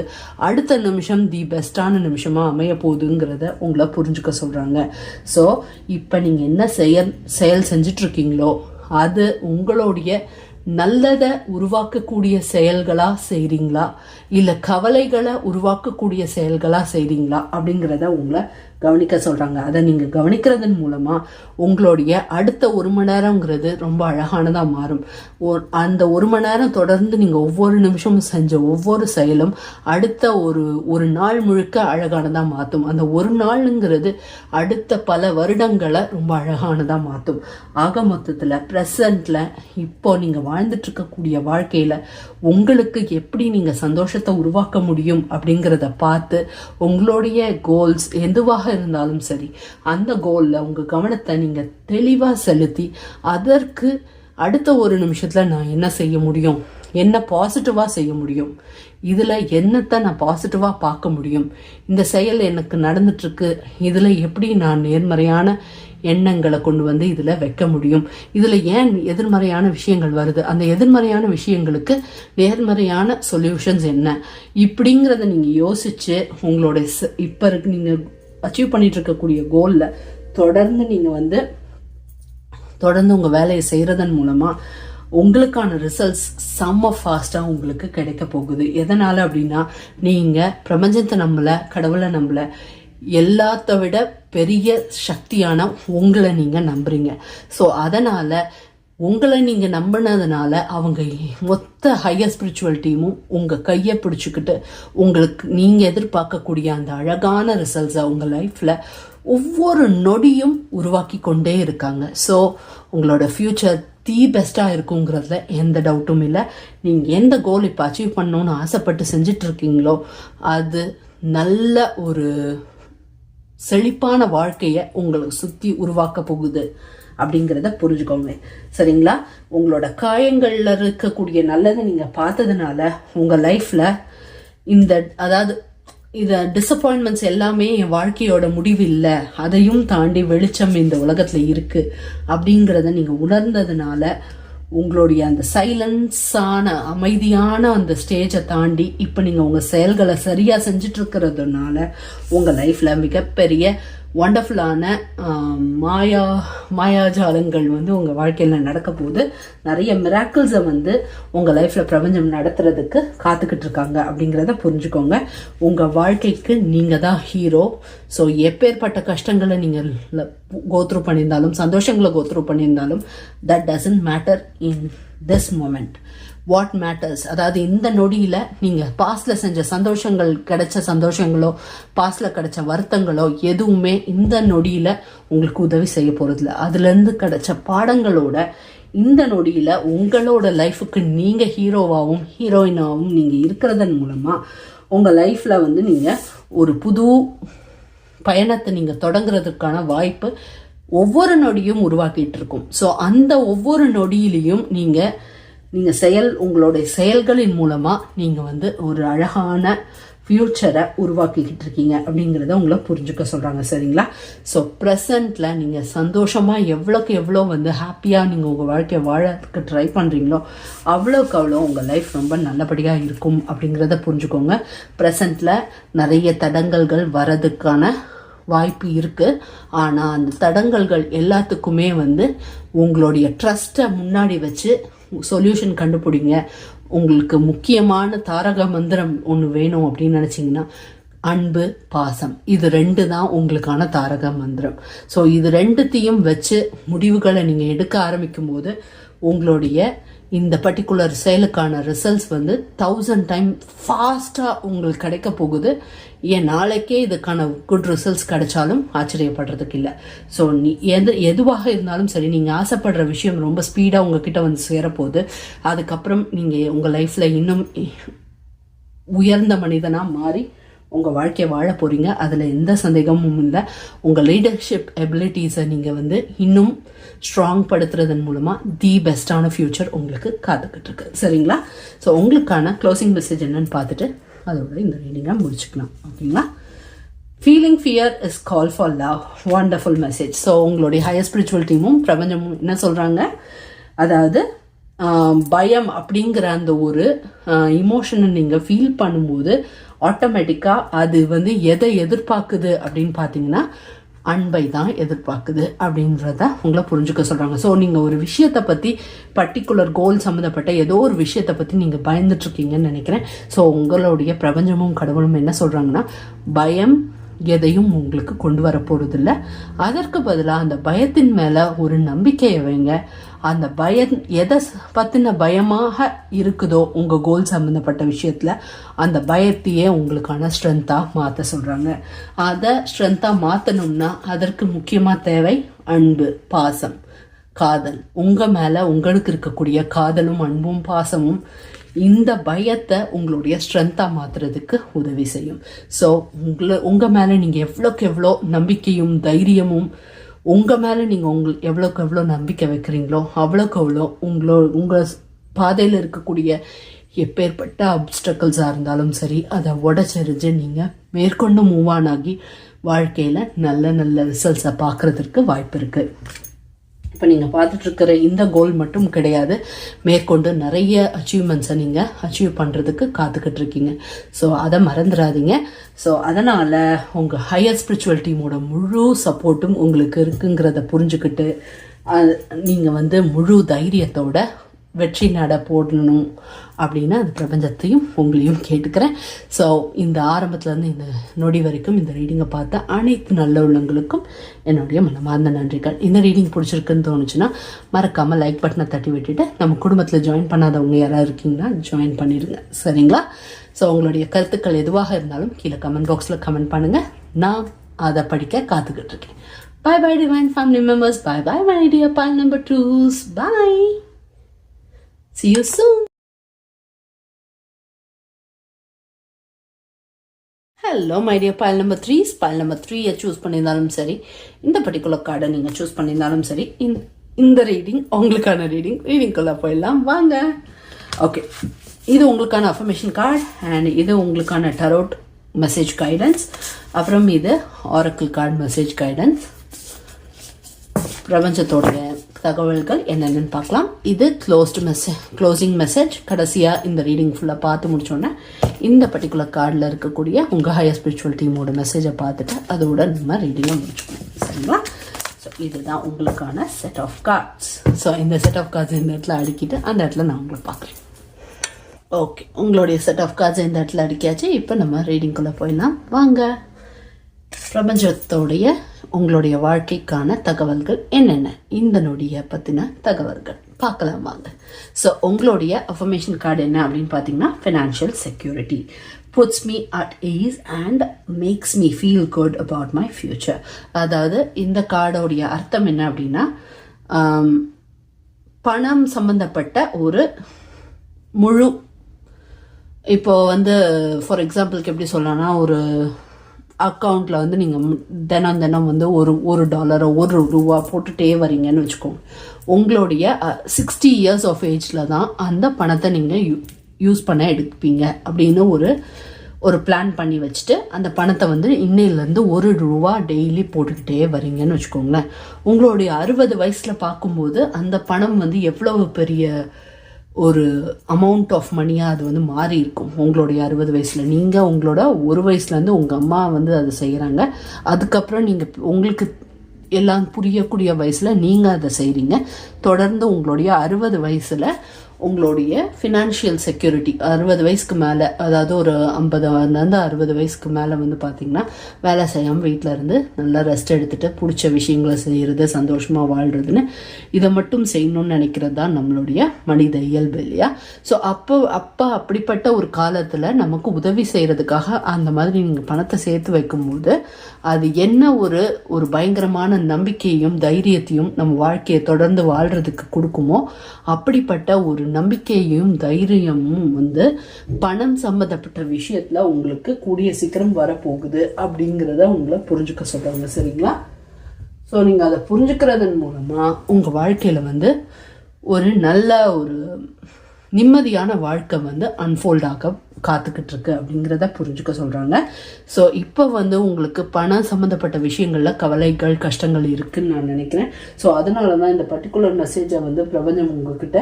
அடுத்த நிமிஷம் தி பெஸ்ட்டான நிமிஷமாக அமைய போகுதுங்கிறத உங்களை புரிஞ்சுக்க சொல்கிறாங்க. ஸோ இப்போ நீங்கள் என்ன செயல் செஞ்சிட்ருக்கீங்களோ அது உங்களுடைய நல்லதை உருவாக்கக்கூடிய செயல்களாக செய்கிறீங்களா இல்லை கவலைகளை உருவாக்கக்கூடிய செயல்களாக செய்கிறீங்களா அப்படிங்கிறத உங்களை கவனிக்க சொல்கிறாங்க. அதை நீங்கள் கவனிக்கிறதன் மூலமாக உங்களுடைய அடுத்த 1 மணி நேரங்கிறது ரொம்ப அழகானதாக மாறும். அந்த 1 மணி நேரம் தொடர்ந்து நீங்கள் ஒவ்வொரு நிமிஷமும் செஞ்ச ஒவ்வொரு செயலும் அடுத்த ஒரு நாள் முழுக்க அழகானதாக மாற்றும். அந்த ஒரு நாளுங்கிறது அடுத்த பல வருடங்களை ரொம்ப அழகானதாக மாற்றும். ஆக மொத்தத்தில் ப்ரெசண்டில் இப்போ நீங்கள் வாழ்ந்துட்டுருக்கக்கூடிய வாழ்க்கையில் உங்களுக்கு எப்படி நீங்கள் சந்தோஷத்தை உருவாக்க முடியும் அப்படிங்கிறத பார்த்து உங்களுடைய கோல்ஸ் எதுவாக இருந்தாலும் சரி அந்த கோலில் உங்கள் கவனத்தை நீங்கள் தெளிவாக செலுத்தி அதற்கு அடுத்த 1 நிமிஷத்தில் நான் என்ன செய்ய முடியும், என்ன பாசிட்டிவாக செய்ய முடியும், இதில் என்னத்தை நான் பாசிட்டிவாக பார்க்க முடியும், இந்த செயல் எனக்கு நடந்துட்டுருக்கு, இதில் எப்படி நான் நேர்மறையான எண்ணங்களை கொண்டு வந்து இதில் வைக்க முடியும், இதில் ஏன் எதிர்மறையான விஷயங்கள் வருது, அந்த எதிர்மறையான விஷயங்களுக்கு நேர்மறையான சொல்யூஷன்ஸ் என்ன, இப்படிங்கிறத நீங்கள் யோசித்து உங்களுடைய இப்போ நீங்கள் அச்சீவ் பண்ணிட்டு இருக்கக்கூடிய கோலில் தொடர்ந்து நீங்கள் தொடர்ந்து உங்கள் வேலையை செய்கிறதன் மூலமாக உங்களுக்கான ரிசல்ட்ஸ் செம்ம ஃபாஸ்ட்டாக உங்களுக்கு கிடைக்க போகுது. எதனால் அப்படின்னா நீங்கள் பிரபஞ்சத்தை நம்பலை, கடவுளை நம்பலை, எல்லாத்த விட பெரிய சக்தியான உங்களை நீங்கள் நம்புறீங்க. ஸோ அதனால் உங்களை நீங்கள் நம்பினதுனால அவங்க மொத்த ஹையர் ஸ்பிரிச்சுவல் டீமும் உங்கள் கையை பிடிச்சிக்கிட்டு உங்களுக்கு நீங்கள் எதிர்பார்க்கக்கூடிய அந்த அழகான ரிசல்ட்ஸை உங்கள் லைஃப்பில் ஒவ்வொரு நொடியும் உருவாக்கி கொண்டே இருக்காங்க. ஸோ உங்களோட ஃப்யூச்சர் தி பெஸ்ட்டாக இருக்குங்கிறதுல எந்த டவுட்டும் இல்லை. நீங்கள் எந்த கோல் இப்போ அச்சீவ் பண்ணணும்னு ஆசைப்பட்டு செஞ்சிட்ருக்கீங்களோ அது நல்ல ஒரு செழிப்பான வாழ்க்கையை உங்களுக்கு சுற்றி உருவாக்க போகுது அப்படிங்கிறத புரிஞ்சுக்கோங்க. சரிங்களா? உங்களோட காயங்களில் இருக்கக்கூடிய நல்லதை நீங்கள் பார்த்ததுனால உங்கள் லைஃப்பில் அதாவது டிசப்பாயின்மெண்ட்ஸ் எல்லாமே என் வாழ்க்கையோட முடிவு இல்லை, அதையும் தாண்டி வெளிச்சம் இந்த உலகத்தில் இருக்குது அப்படிங்கிறத நீங்கள் உணர்ந்ததுனால உங்களுடைய அந்த சைலன்ஸான அமைதியான அந்த ஸ்டேஜை தாண்டி இப்போ நீங்கள் உங்கள் செயல்களை சரியாக செஞ்சிட்ருக்கிறதுனால உங்கள் லைஃப்பில் மிகப்பெரிய ஒண்டர்ஃபுல்லான மாயாஜாலங்கள் உங்கள் வாழ்க்கையில் நடக்க போகுது. நிறைய மிராக்கிள்ஸை உங்கள் லைஃப்பில் பிரபஞ்சம் நடத்துறதுக்கு காத்துக்கிட்டு இருக்காங்க அப்படிங்கிறத புரிஞ்சுக்கோங்க. உங்கள் வாழ்க்கைக்கு நீங்கள் தான் ஹீரோ. ஸோ எப்பேற்பட்ட கஷ்டங்களை நீங்கள் கோத்ரூ பண்ணியிருந்தாலும் சந்தோஷங்களை கோத்ரூ பண்ணியிருந்தாலும் that doesn't matter in this moment. What matters, அதாவது இந்த நொடியில் நீங்கள் பாஸ்டில் செஞ்ச சந்தோஷங்கள், கிடைச்ச சந்தோஷங்களோ பாஸ்டில் கிடைச்ச வருத்தங்களோ எதுவுமே இந்த நொடியில் உங்களுக்கு உதவி செய்ய போகிறதில்ல. அதுலேருந்து கிடைச்ச பாடங்களோட இந்த நொடியில் உங்களோட லைஃபுக்கு நீங்கள் ஹீரோவாகவும் ஹீரோயினாகவும் நீங்கள் இருக்கிறதன் மூலமாக உங்கள் லைஃப்பில் நீங்கள் ஒரு புது பயணத்தை நீங்கள் தொடங்குறதுக்கான வாய்ப்பு ஒவ்வொரு நொடியும் உருவாக்கிட்டு இருக்கும். ஸோ அந்த ஒவ்வொரு நொடியிலையும் நீங்கள் உங்களுடைய செயல்களின் மூலமாக நீங்கள் ஒரு அழகான ஃப்யூச்சரை உருவாக்கிக்கிட்டு இருக்கீங்க அப்படிங்கிறத உங்களை புரிஞ்சுக்க சொல்கிறாங்க. சரிங்களா? ஸோ ப்ரெசண்ட்டில் நீங்கள் சந்தோஷமாக எவ்வளோக்கு எவ்வளோ ஹாப்பியாக நீங்கள் உங்கள் வாழ்க்கையை வாழறதுக்கு ட்ரை பண்ணுறீங்களோ அவ்வளோக்கு அவ்வளோ உங்கள் லைஃப் ரொம்ப நல்லபடியாக இருக்கும் அப்படிங்கிறத புரிஞ்சுக்கோங்க. ப்ரெசண்ட்டில் நிறைய தடங்கல்கள் வரதுக்கான வாய்ப்பு இருக்குது. ஆனால் அந்த தடங்கல்கள் எல்லாத்துக்குமே உங்களுடைய ட்ரஸ்ட்டை முன்னாடி வச்சு சொல்யூஷன் கண்டுபிடிங்க. உங்களுக்கு முக்கியமான தாரக மந்திரம் ஒன்று வேணும் அப்படின்னு நினச்சிங்கன்னா அன்பு, பாசம், இது 2 தான் உங்களுக்கான தாரக மந்திரம். ஸோ இது 2த்தையும் வச்சு முடிவுகளை நீங்கள் எடுக்க ஆரம்பிக்கும் போது உங்களுடைய இந்த பர்டிகுலர் செயலுக்கான ரிசல்ட்ஸ் 1000 டைம் ஃபாஸ்ட்டாக உங்களுக்கு கிடைக்க போகுது. ஏன் நாளைக்கே இதுக்கான குட் ரிசல்ட்ஸ் கிடைச்சாலும் ஆச்சரியப்படுறதுக்கு இல்லை. ஸோ எதுவாக இருந்தாலும் சரி, நீங்கள் ஆசைப்படுற விஷயம் ரொம்ப ஸ்பீடாக உங்ககிட்ட சேரப்போகுது. அதுக்கப்புறம் நீங்கள் உங்கள் லைஃப்பில் இன்னும் உயர்ந்த மனிதனாக மாறி உங்கள் வாழ்க்கையை வாழ போகிறீங்க. அதில் எந்த சந்தேகமும் இல்லை. உங்கள் லீடர்ஷிப் எபிலிட்டிஸை நீங்கள் இன்னும் ஸ்ட்ராங் படுத்துறதன் மூலமாக தி பெஸ்ட்டான ஃப்யூச்சர் உங்களுக்கு காத்துக்கிட்டு இருக்கு. சரிங்களா? ஸோ உங்களுக்கான க்ளோசிங் மெசேஜ் என்னன்னு பார்த்துட்டு அதோட இந்த ரீடிங்கை முடிச்சுக்கலாம். ஓகேங்களா? Feeling fear is call for love. Wonderful message. So உங்களுடைய ஹையர் ஸ்பிரிச்சுவல் டீமும் பிரபஞ்சமும் என்ன சொல்கிறாங்க, அதாவது பயம் அப்படிங்கிற அந்த ஒரு இமோஷனை நீங்கள் ஃபீல் பண்ணும்போது ஆட்டோமேட்டிக்காக அது வந்து எதை எதிர்பார்க்குது அப்படின்னு பார்த்தீங்கன்னா அன்பை தான் எதிர்பார்க்குது அப்படின்றத உங்களை புரிஞ்சுக்க சொல்கிறாங்க. ஸோ நீங்கள் ஒரு விஷயத்தை பற்றி பர்டிகுலர் கோல் சம்மந்தப்பட்ட ஏதோ ஒரு விஷயத்தை பற்றி நீங்கள் பயந்துட்டுருக்கீங்கன்னு நினைக்கிறேன். ஸோ உங்களுடைய பிரபஞ்சமும் கடவுளும் என்ன சொல்கிறாங்கன்னா, பயம் எதையும் உங்களுக்கு கொண்டு வர போகிறதில்ல. அதற்கு பதிலாக அந்த பயத்தின் மேலே ஒரு நம்பிக்கையை வைங்க. அந்த பயம் எதை பற்றின பயமாக இருக்குதோ உங்கள் கோல் சம்மந்தப்பட்ட விஷயத்தில், அந்த பயத்தையே உங்களுக்கான ஸ்ட்ரென்த்தாக மாற்ற சொல்கிறாங்க. அதை ஸ்ட்ரென்த்தாக மாற்றணும்னா அதற்கு முக்கியமாக தேவை அன்பு, பாசம், காதல். உங்கள் மேலே உங்களுக்கு இருக்கக்கூடிய காதலும் அன்பும் பாசமும் இந்த பயத்தை உங்களுடைய ஸ்ட்ரென்த்தாக மாற்றுறதுக்கு உதவி செய்யும். ஸோ உங்கள் மேலே நீங்கள் எவ்வளோக்கு எவ்வளோ நம்பிக்கையும் தைரியமும் உங்கள் மேலே நீங்கள் எவ்வளோக்கு எவ்வளோ நம்பிக்கை வைக்கிறீங்களோ அவ்வளோக்கு அவ்வளோ உங்கள் பாதையில் இருக்கக்கூடிய எப்பேற்பட்ட அப்டக்கிள்ஸாக இருந்தாலும் சரி அதை உடச்செறிஞ்சு நீங்கள் மேற்கொண்டு மூவ் ஆன் ஆகி வாழ்க்கையில் நல்ல நல்ல ரிசல்ட்ஸை பார்க்குறதுக்கு வாய்ப்பு இருக்குது. இப்போ நீங்கள் பார்த்துட்ருக்கிற இந்த கோல் மட்டும் கிடையாது, மேற்கொண்டு நிறைய அச்சீவ்மெண்ட்ஸை நீங்கள் அச்சீவ் பண்ணுறதுக்கு காத்துக்கிட்டு இருக்கீங்க. ஸோ அதை மறந்துடாதீங்க. ஸோ அதனால் உங்கள் ஹையர் ஸ்பிரிச்சுவல் டீமோட முழு சப்போர்ட்டும் உங்களுக்கு இருக்குங்கிறத புரிஞ்சுக்கிட்டு நீங்கள் வந்து முழு தைரியத்தோட வெற்றி நட போடணும் அப்படின்னா அது பிரபஞ்சத்தையும் உங்களையும் கேட்டுக்கிறேன். ஸோ இந்த ஆரம்பத்துலேருந்து இந்த நொடி வரைக்கும் இந்த ரீடிங்கை பார்த்த அனைத்து நல்ல உள்ளங்களுக்கும் என்னுடைய மனமார்ந்த நன்றிகள். இந்த ரீடிங் பிடிச்சிருக்குன்னு தோணுச்சுன்னா மறக்காமல் லைக் பட்டனை தட்டி விட்டுட்டு நம்ம குடும்பத்தில் ஜாயின் பண்ணாதவங்க யாராவது இருக்கீங்கன்னா ஜாயின் பண்ணிடுங்க, சரிங்களா? ஸோ உங்களுடைய கருத்துக்கள் எதுவாக இருந்தாலும் கீழே கமெண்ட் பாக்ஸில் கமெண்ட் பண்ணுங்கள். நான் அதை படிக்க காத்துக்கிட்டு இருக்கேன். Bye bye divine family members. Bye bye my dear pile number 2s. Bye. See you soon. Hello my dear file number 3s. File number 3 choose பண்ணியிருந்தாலும் சரி, இந்த பர்டிகுலர் கார்டை நீங்கள் சூஸ் பண்ணியிருந்தாலும் சரி, இந்த ரீடிங் உங்களுக்கான ரீடிங்குள்ளே போயிடலாம் வாங்க. ஓகே, இது உங்களுக்கான அஃபர்மேஷன் கார்டு அண்ட் இது உங்களுக்கான டரோட் மெசேஜ் கைடன்ஸ். அப்புறம் இது ஆரக்கிள் கார்டு மெசேஜ் கைடன்ஸ். பிரபஞ்சத்தோடைய தகவல்கள் என்னென்னு பார்க்கலாம். இது க்ளோசிங் மெசேஜ். கடைசியாக இந்த ரீடிங் ஃபுல்லாக பார்த்து முடிச்சோன்னே இந்த பர்டிகுலர் கார்டில் இருக்கக்கூடிய உங்கள் ஹையர் ஸ்பிரிச்சுவல் டீமோட மெசேஜை பார்த்துட்டு அதோட நம்ம ரீடிங்கை முடிச்சுக்கணும், சரிங்களா? ஸோ இதுதான் உங்களுக்கான செட் ஆஃப் கார்ட்ஸ். ஸோ இந்த செட் ஆஃப் கார்ட்ஸ் இந்த இடத்துல அடுக்கிட்டு அந்த இடத்துல நான் உங்களை பார்க்குறேன். ஓகே, உங்களுடைய செட் ஆஃப் கார்ட்ஸ் இந்த இடத்துல அடிக்காச்சு. இப்போ நம்ம ரீடிங்குள்ளே போயிடலாம் வாங்க. பிரபஞ்சத்தோடைய உங்களுடைய வாழ்க்கைக்கான தகவல்கள் என்னென்ன, இந்த நொடியை பற்றின தகவல்கள் பார்க்கலாம் வாங்க. ஸோ உங்களுடைய அஃபர்மேஷன் கார்டு என்ன அப்படின்னு பார்த்தீங்கன்னா, financial security, puts me at ease and makes me feel good about my future. அதாவது இந்த கார்டோடைய அர்த்தம் என்ன அப்படின்னா, பணம் சம்பந்தப்பட்ட ஒரு முழு, இப்போ வந்து ஃபார் எக்ஸாம்பிளுக்கு எப்படி சொல்லலாம்னா, ஒரு அக்கௌண்ட்டில் வந்து நீங்கள் தினம் வந்து ஒரு டாலரோ ₹1 போட்டுகிட்டே வரீங்கன்னு வச்சுக்கோங்க. உங்களுடைய 60 years ஆஃப் ஏஜில் தான் அந்த பணத்தை நீங்கள் யூஸ் பண்ண எடுப்பீங்க அப்படின்னு ஒரு பிளான் பண்ணி வச்சுட்டு அந்த பணத்தை வந்து இன்னையிலேருந்து ₹1 டெய்லி போட்டுக்கிட்டே வரீங்கன்னு வச்சுக்கோங்களேன். உங்களுடைய 60 வயசில் பார்க்கும்போது அந்த பணம் வந்து எவ்வளவு பெரிய ஒரு அமௌண்ட் ஆஃப் மணியாக அது வந்து மாறி இருக்கும். உங்களுடைய 60 வயசில் நீங்கள் உங்களோட 1 வயசுலேருந்து உங்கள் அம்மா வந்து அதை செய்கிறாங்க. அதுக்கப்புறம் நீங்கள் உங்களுக்கு எல்லாம் புரியக்கூடிய வயசில் நீங்கள் அதை செய்கிறீங்க. தொடர்ந்து உங்களுடைய 60 வயசில் உங்களுடைய ஃபினான்ஷியல் செக்யூரிட்டி 60 வயசுக்கு மேலே, அதாவது ஒரு 50 60 வயசுக்கு மேலே வந்து பார்த்திங்கன்னா வேலை செய்யாமல் வீட்டில் இருந்து நல்லா ரெஸ்ட் எடுத்துகிட்டு பிடிச்ச விஷயங்களை செய்கிறது, சந்தோஷமாக வாழ்கிறதுன்னு இதை மட்டும் செய்யணும்னு நினைக்கிறது தான் நம்மளுடைய மனித இயல்பு இல்லையா? ஸோ அப்போ அப்படிப்பட்ட ஒரு காலத்தில் நமக்கு உதவி செய்கிறதுக்காக அந்த மாதிரி நீங்கள் பணத்தை சேர்த்து வைக்கும்போது அது என்ன ஒரு பயங்கரமான நம்பிக்கையும் தைரியத்தையும் நம்ம வாழ்க்கையை தொடர்ந்து வாழ்கிறதுக்கு கொடுக்குமோ, அப்படிப்பட்ட ஒரு நம்பிக்கையும் தைரியமும் வந்து பணம் சம்பந்தப்பட்ட விஷயத்துல உங்களுக்கு கூடிய சீக்கிரம் வரப்போகுது அப்படிங்கிறத உங்களை புரிஞ்சுக்க சொல்றாங்க, சரிங்களா? ஸோ நீங்கள் அதை புரிஞ்சுக்கிறதன் மூலமா உங்கள் வாழ்க்கையில் வந்து ஒரு நல்ல ஒரு நிம்மதியான வாழ்க்கை வந்து அன்ஃபோல்ட் ஆக காத்துக்கிட்டு இருக்கு அப்படிங்கிறத புரிஞ்சுக்க சொல்கிறாங்க. ஸோ இப்போ வந்து உங்களுக்கு பணம் சம்மந்தப்பட்ட விஷயங்களில் கவலைகள் கஷ்டங்கள் இருக்குதுன்னு நான் நினைக்கிறேன். ஸோ அதனால தான் இந்த பர்டிகுலர் மெசேஜை வந்து பிரபஞ்சம் உங்ககிட்ட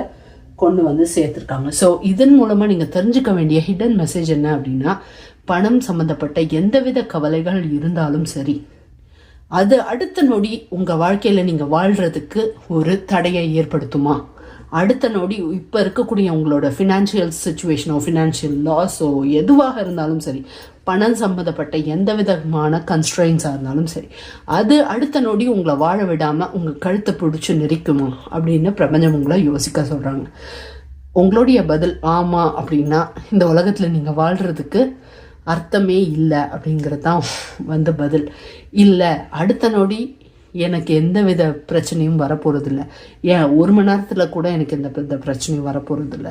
கொண்டு வந்து சேர்த்துருக்காங்க. ஸோ இதன் மூலமாக நீங்கள் தெரிஞ்சுக்க வேண்டிய ஹிடன் மெசேஜ் என்ன அப்படின்னா, பணம் சம்மந்தப்பட்ட எந்தவித கவலைகள் இருந்தாலும் சரி, அது அடுத்த நொடி உங்கள் வாழ்க்கையில் நீங்கள் வாழ்கிறதுக்கு ஒரு தடையை ஏற்படுத்துமா? அடுத்த நொடி இப்போ இருக்கக்கூடிய உங்களோட ஃபினான்ஷியல் சுச்சுவேஷனோ ஃபினான்ஷியல் லாஸோ எதுவாக இருந்தாலும் சரி, பணம் சம்மந்தப்பட்ட எந்த விதமான கன்ஸ்ட்ரெயின்ஸாக இருந்தாலும் சரி, அது அடுத்த நொடி உங்களை வாழ விடாமல் உங்கள் கழுத்தை பிடிச்சி நெரிக்குமா அப்படின்னு பிரபஞ்சம் உங்களை யோசிக்க சொல்கிறாங்க. உங்களுடைய பதில் ஆமாம் அப்படின்னா இந்த உலகத்தில் நீங்கள் வாழ்கிறதுக்கு அர்த்தமே இல்லை அப்படிங்கிறது தான் வந்து பதில். இல்லை, அடுத்த நொடி எனக்கு எந்த வித பிரச்சனையும் வரப்போகிறதில்ல, ஏன் 1 மணி நேரத்தில் கூட எனக்கு எந்த பிரச்சனையும் வரப்போகிறதில்ல,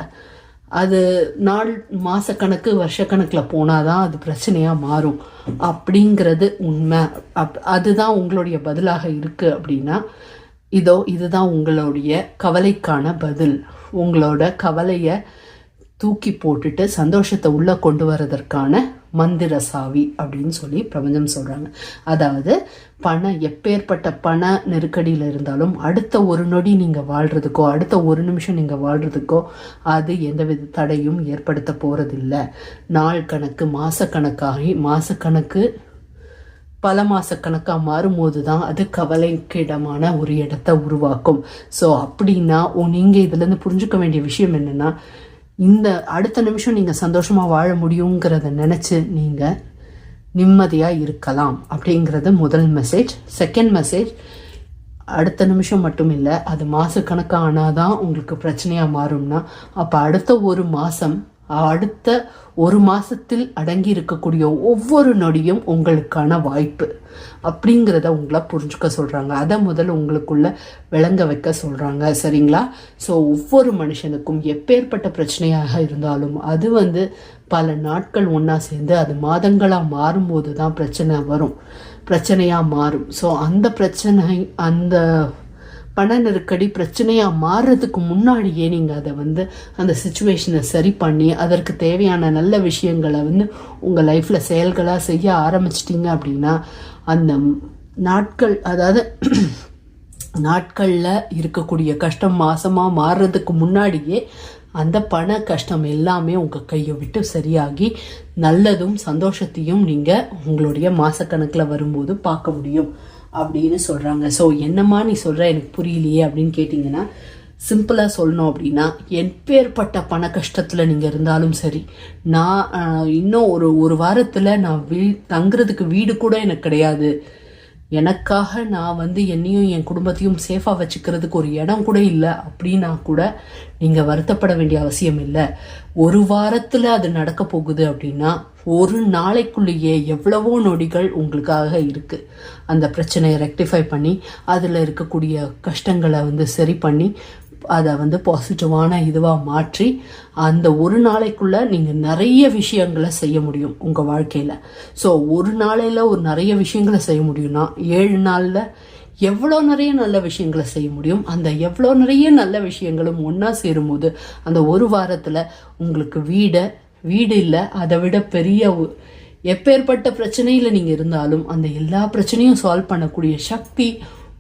அது நாள் மாதக்கணக்கு வருஷக்கணக்கில் போனால் தான் அது பிரச்சனையாக மாறும் அப்படிங்கிறது உண்மை. அதுதான் உங்களுடைய பதிலாக இருக்குது அப்படின்னா இதுதான் உங்களுடைய கவலைக்கான பதில். உங்களோட கவலையை தூக்கி போட்டுட்டு சந்தோஷத்தை உள்ளே கொண்டு வரதற்கான மந்திர சாவி அப்படின்னு சொல்லி பிரபஞ்சம் சொல்கிறாங்க. அதாவது எப்பேற்பட்ட பண நெருக்கடியில் இருந்தாலும் அடுத்த ஒரு நொடி நீங்கள் வாழ்கிறதுக்கோ அடுத்த ஒரு நிமிஷம் நீங்கள் வாழ்கிறதுக்கோ அது எந்தவித தடையும் ஏற்படுத்த போகிறதில்ல. நாள் கணக்கு மாதக்கணக்கு பல மாதக்கணக்காக மாறும்போது தான் அது கவலைக்கிடமான ஒரு இடத்தை உருவாக்கும். ஸோ அப்படின்னா நீங்கள் இதுலேருந்து புரிஞ்சுக்க வேண்டிய விஷயம் என்னென்னா, இந்த அடுத்த நிமிஷம் நீங்கள் சந்தோஷமாக வாழ முடியுங்கிறத நினச்சி நீங்கள் நிம்மதியாக இருக்கலாம் அப்படிங்கிறது முதல் மெசேஜ். செகண்ட் மெசேஜ், அடுத்த நிமிஷம் மட்டும் இல்லை, அது மாதக்கணக்காக ஆனால் தான் உங்களுக்கு பிரச்சனையாக மாறும்னா அப்போ அடுத்த ஒரு மாதத்தில் அடங்கி இருக்கக்கூடிய ஒவ்வொரு நொடியும் உங்களுக்கான வாய்ப்பு அப்படிங்கிறத உங்களை புரிஞ்சுக்க சொல்கிறாங்க. அதை முதல்ல உங்களுக்குள்ள விளங்க வைக்க சொல்கிறாங்க. சரிங்களா? ஸோ ஒவ்வொரு மனுஷனுக்கும் எப்பேற்பட்ட பிரச்சனையாக இருந்தாலும் அது வந்து பல நாட்கள் ஒன்றா சேர்ந்து அது மாதங்களாக மாறும்போது தான் பிரச்சனையாக மாறும். ஸோ அந்த பண நெருக்கடி பிரச்சனையாக மாறுறதுக்கு முன்னாடியே நீங்கள் அதை வந்து அந்த சுச்சுவேஷனை சரி பண்ணி அதற்கு தேவையான நல்ல விஷயங்களை வந்து உங்கள் லைஃப்பில் செயல்களாக செய்ய ஆரம்பிச்சிட்டிங்க அப்படின்னா அந்த நாட்களில் இருக்கக்கூடிய கஷ்டம் மாதமாக மாறுறதுக்கு முன்னாடியே அந்த பண கஷ்டம் எல்லாமே உங்கள் கையை விட்டு சரியாகி நல்லதும் சந்தோஷத்தையும் நீங்கள் உங்களுடைய மாதக்கணக்கில் வரும்போது பார்க்க முடியும் அப்படின்னு சொல்கிறாங்க. ஸோ என்னம்மா நீ சொல்கிற எனக்கு புரியலையே அப்படின்னு கேட்டிங்கன்னா, சிம்பிளாக சொல்லணும் அப்படின்னா, எப்பேற்பட்ட பண கஷ்டத்தில் நீங்கள் இருந்தாலும் சரி, நான் இன்னும் ஒரு வாரத்தில் நான் தங்குறதுக்கு வீடு கூட எனக்கு கிடையாது, எனக்காக நான் வந்து என்னையும் என் குடும்பத்தையும் சேஃபாக வச்சுக்கிறதுக்கு ஒரு இடம் கூட இல்லை அப்படின்னா கூட நீங்கள் வருத்தப்பட வேண்டிய அவசியம் இல்லை. ஒரு வாரத்தில் அது நடக்க போகுது அப்படின்னா ஒரு நாளைக்குள்ளேயே எவ்வளவோ நொடிகள் உங்களுக்காக இருக்குது. அந்த பிரச்சனையை ரெக்டிஃபை பண்ணி அதில் இருக்கக்கூடிய கஷ்டங்களை வந்து சரி பண்ணி அதை வந்து பாசிட்டிவான இதுவாக மாற்றி அந்த ஒரு நாளைக்குள்ளே நீங்கள் நிறைய விஷயங்களை செய்ய முடியும் உங்கள் வாழ்க்கையில். ஸோ ஒரு நாளையில் நிறைய விஷயங்களை செய்ய முடியும்னா 7 நாளில் எவ்வளோ நிறைய நல்ல விஷயங்களை செய்ய முடியும். அந்த எவ்வளோ நிறைய நல்ல விஷயங்களும் ஒன்றா சேரும்போது அந்த ஒரு வாரத்தில் உங்களுக்கு வீடு இல்லை, அதை விட பெரிய எப்பேற்பட்ட பிரச்சனையில் நீங்கள் இருந்தாலும் அந்த எல்லா பிரச்சனையும் சால்வ் பண்ணக்கூடிய சக்தி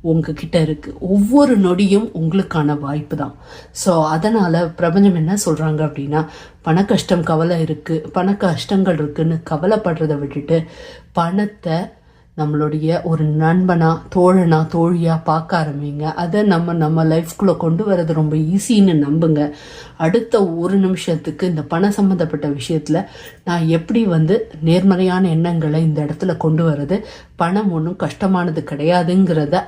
உங்ககிட்ட இருக்கு. ஒவ்வொரு நொடியும் உங்களுக்கான வாய்ப்பு தான். ஸோ அதனால பிரபஞ்சம் என்ன சொல்றாங்க அப்படின்னா, பண கஷ்டங்கள் இருக்குன்னு கவலைப்படுறதை விட்டுட்டு பணத்தை நம்மளுடைய ஒரு நண்பனா தோழனா தோழியா பார்க்க ஆரம்பிங்க. அதை நம்ம லைஃப்குள்ளே கொண்டு வர்றது ரொம்ப ஈஸின்னு நம்புங்க. அடுத்த ஒரு நிமிஷத்துக்கு இந்த பணம் சம்மந்தப்பட்ட விஷயத்தில் நான் எப்படி வந்து நேர்மறையான எண்ணங்களை இந்த இடத்துல கொண்டு வர்றது, பணம் ஒன்றும் கஷ்டமானது கிடையாதுங்கிறத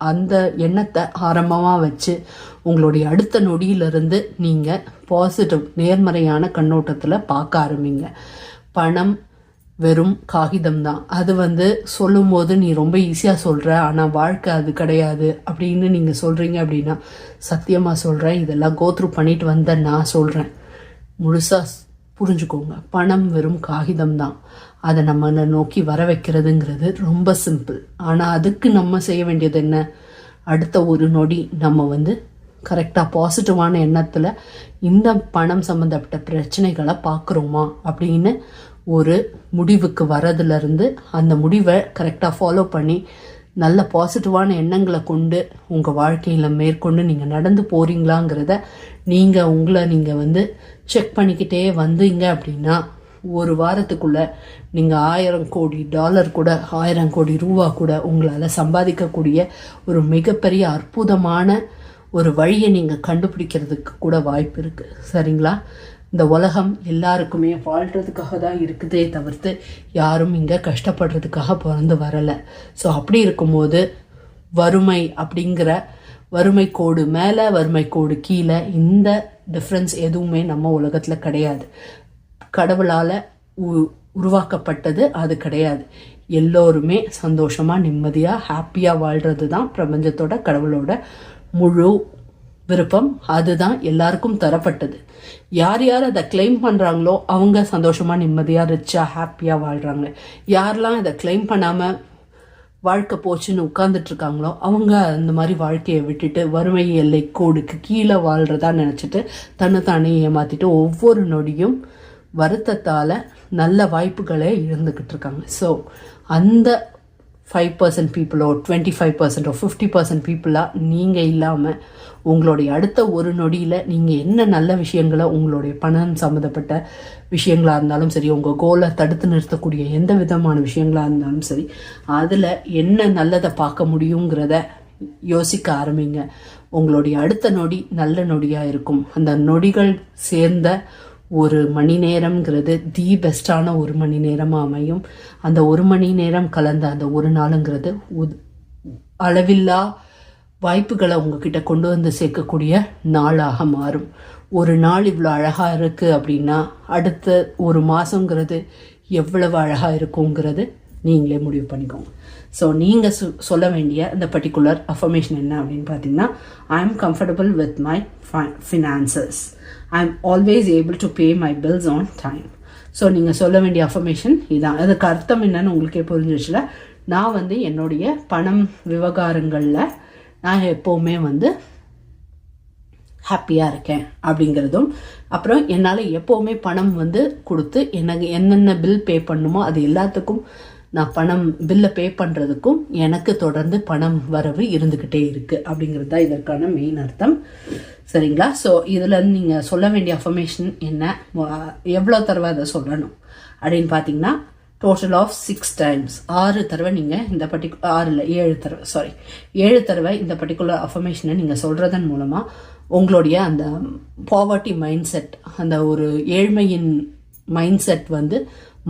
அந்த எண்ணத்தை ஆரம்பமாக வச்சு உங்களுடைய அடுத்த நொடியிலிருந்து நீங்கள் பாசிட்டிவ் நேர்மறையான கண்ணோட்டத்தில் பார்க்க ஆரம்பிங்க. பணம் வெறும் காகிதம் தான். அது வந்து சொல்லும் போது நீ ரொம்ப ஈஸியாக சொல்கிற, ஆனால் வாழ்க்கை அது கிடையாது அப்படின்னு நீங்கள் சொல்கிறீங்க அப்படின்னா சத்தியமாக சொல்கிறேன், இதெல்லாம் கோத்ரூ பண்ணிட்டு வந்த நான் சொல்கிறேன், முழுசாக புரிஞ்சுக்கோங்க. பணம் வெறும் காகிதம் தான். அதை நம்ம நோக்கி வர வைக்கிறதுங்கிறது ரொம்ப சிம்பிள். ஆனால் அதுக்கு நம்ம செய்ய வேண்டியது என்ன? அடுத்த ஒரு நொடி நம்ம வந்து கரெக்டாக பாசிட்டிவான எண்ணத்தில் இந்த பணம் சம்மந்தப்பட்ட பிரச்சனைகளை பார்க்குறோமா அப்படின்னு ஒரு முடிவுக்கு வரதுலேருந்து அந்த முடிவை கரெக்டாக ஃபாலோ பண்ணி நல்ல பாசிட்டிவான எண்ணங்களை கொண்டு உங்கள் வாழ்க்கையில் மேற்கொண்டு நீங்கள் நடந்து போகிறீங்களாங்கிறத நீங்கள் உங்களை நீங்கள் வந்து செக் பண்ணிக்கிட்டே வந்தீங்க அப்படின்னா ஒரு வாரத்துக்குள்ளே நீங்கள் $1000 கோடி கூட, $1000 கோடி ரூபா கூட உங்களால் சம்பாதிக்கக்கூடிய ஒரு மிகப்பெரிய அற்புதமான ஒரு வழியை நீங்கள் கண்டுபிடிக்கிறதுக்கு கூட வாய்ப்பு இருக்குது. சரிங்களா? இந்த உலகம் எல்லாருக்குமே வாழ்கிறதுக்காக தான் இருக்குதே தவிர்த்து யாரும் இங்கே கஷ்டப்படுறதுக்காக பிறந்து வரலை. ஸோ அப்படி இருக்கும்போது வறுமை அப்படிங்கிற வறுமை கோடு மேலே வறுமை கோடு கீழே இந்த டிஃப்ரென்ஸ் எதுவுமே நம்ம உலகத்தில் கிடையாது. கடவுளால் உருவாக்கப்பட்டது அது கிடையாது. எல்லோருமே சந்தோஷமாக நிம்மதியாக ஹாப்பியாக வாழ்கிறது தான் பிரபஞ்சத்தோட கடவுளோட முழு விருப்பம். அதுதான் எல்லாருக்கும் தரப்பட்டது. யார் யார் அதை கிளைம் பண்ணுறாங்களோ அவங்க சந்தோஷமாக நிம்மதியாக ரிச்சாக ஹாப்பியாக வாழ்கிறாங்க. யாரெல்லாம் இதை கிளைம் பண்ணாமல் வாழ்க்கை போச்சுன்னு உட்கார்ந்துட்டு இருக்காங்களோ அவங்க அந்த மாதிரி வாழ்க்கையை விட்டுட்டு வறுமை எல்லை கோடுக்கு கீழே வாழ்கிறதா நினச்சிட்டு தன்னைத்தானே ஏமாற்றிட்டு ஒவ்வொரு நொடியும் வருத்தத்தால் நல்ல வாய்ப்புகளே இருந்துக்கிட்டு இருக்காங்க. ஸோ அந்த 5% பீப்புளோ 25% 50% பீப்புளாக நீங்கள் இல்லாமல் உங்களுடைய அடுத்த ஒரு நொடியில் நீங்கள் என்ன நல்ல விஷயங்களை உங்களுடைய பணம் சம்மந்தப்பட்ட விஷயங்களாக இருந்தாலும் சரி, உங்கள் கோலை தடுத்து நிறுத்தக்கூடிய எந்த விதமான விஷயங்களாக இருந்தாலும் சரி, அதில் என்ன நல்லதை பார்க்க முடியுங்கிறத யோசிக்க ஆரம்பிங்க. உங்களுடைய அடுத்த நொடி நல்ல நொடியாக இருக்கும். அந்த நொடிகள் சேர்ந்த ஒரு மணி நேரம்ங்கிறது தி பெஸ்டான ஒரு மணி நேரமாக அமையும். அந்த ஒரு மணி நேரம் கலந்த அந்த ஒரு நாளுங்கிறது அளவில்லா வாய்ப்புகளை உங்ககிட்ட கொண்டு வந்து சேர்க்கக்கூடிய நாளாக மாறும். ஒரு நாள் இவ்வளோ அழகாக இருக்குது அப்படின்னா அடுத்த ஒரு மாதங்கிறது எவ்வளவு அழகாக இருக்குங்கிறது நீங்களே முடிவு பண்ணிக்கோங்க. ஸோ நீங்கள் சொல்ல வேண்டிய இந்த பர்டிகுலர் அஃபர்மேஷன் என்ன அப்படின்னு பார்த்தீங்கன்னா, I am comfortable with my finances. I am always able to pay my bills on time. So நீங்கள் சொல்ல வேண்டிய அஃபர்மேஷன் இதான். அதுக்கு அர்த்தம் என்னன்னு உங்களுக்கே புரிஞ்சிச்சுல. நான் வந்து என்னுடைய பணம் விவகாரங்களில் நான் எப்போவுமே வந்து ஹாப்பியாக இருக்கேன் அப்படிங்கிறதும், அப்புறம் என்னால் எப்போவுமே பணம் வந்து கொடுத்து எனக்கு என்னென்ன பில் பே பண்ணுமோ அது எல்லாத்துக்கும் நான் பணம் பில்லை பே பண்ணுறதுக்கும் எனக்கு தொடர்ந்து பணம் வரவு இருந்துக்கிட்டே இருக்குது அப்படிங்கிறது தான் இதற்கான மெயின் அர்த்தம். சரிங்களா? ஸோ இதில் நீங்கள் சொல்ல வேண்டிய அஃபர்மேஷன் என்ன, எவ்வளோ தடவை அதை சொல்லணும் அப்படின்னு பார்த்தீங்கன்னா, டோட்டல் ஆஃப் 6 times 6 தடவை நீங்கள் இந்த 7 தடவை இந்த பர்டிகுலர் அஃபர்மேஷனை நீங்கள் சொல்கிறதன் மூலமாக உங்களுடைய அந்த பாவர்ட்டி மைண்ட் செட், அந்த ஒரு ஏழ்மையின் மைண்ட் செட் வந்து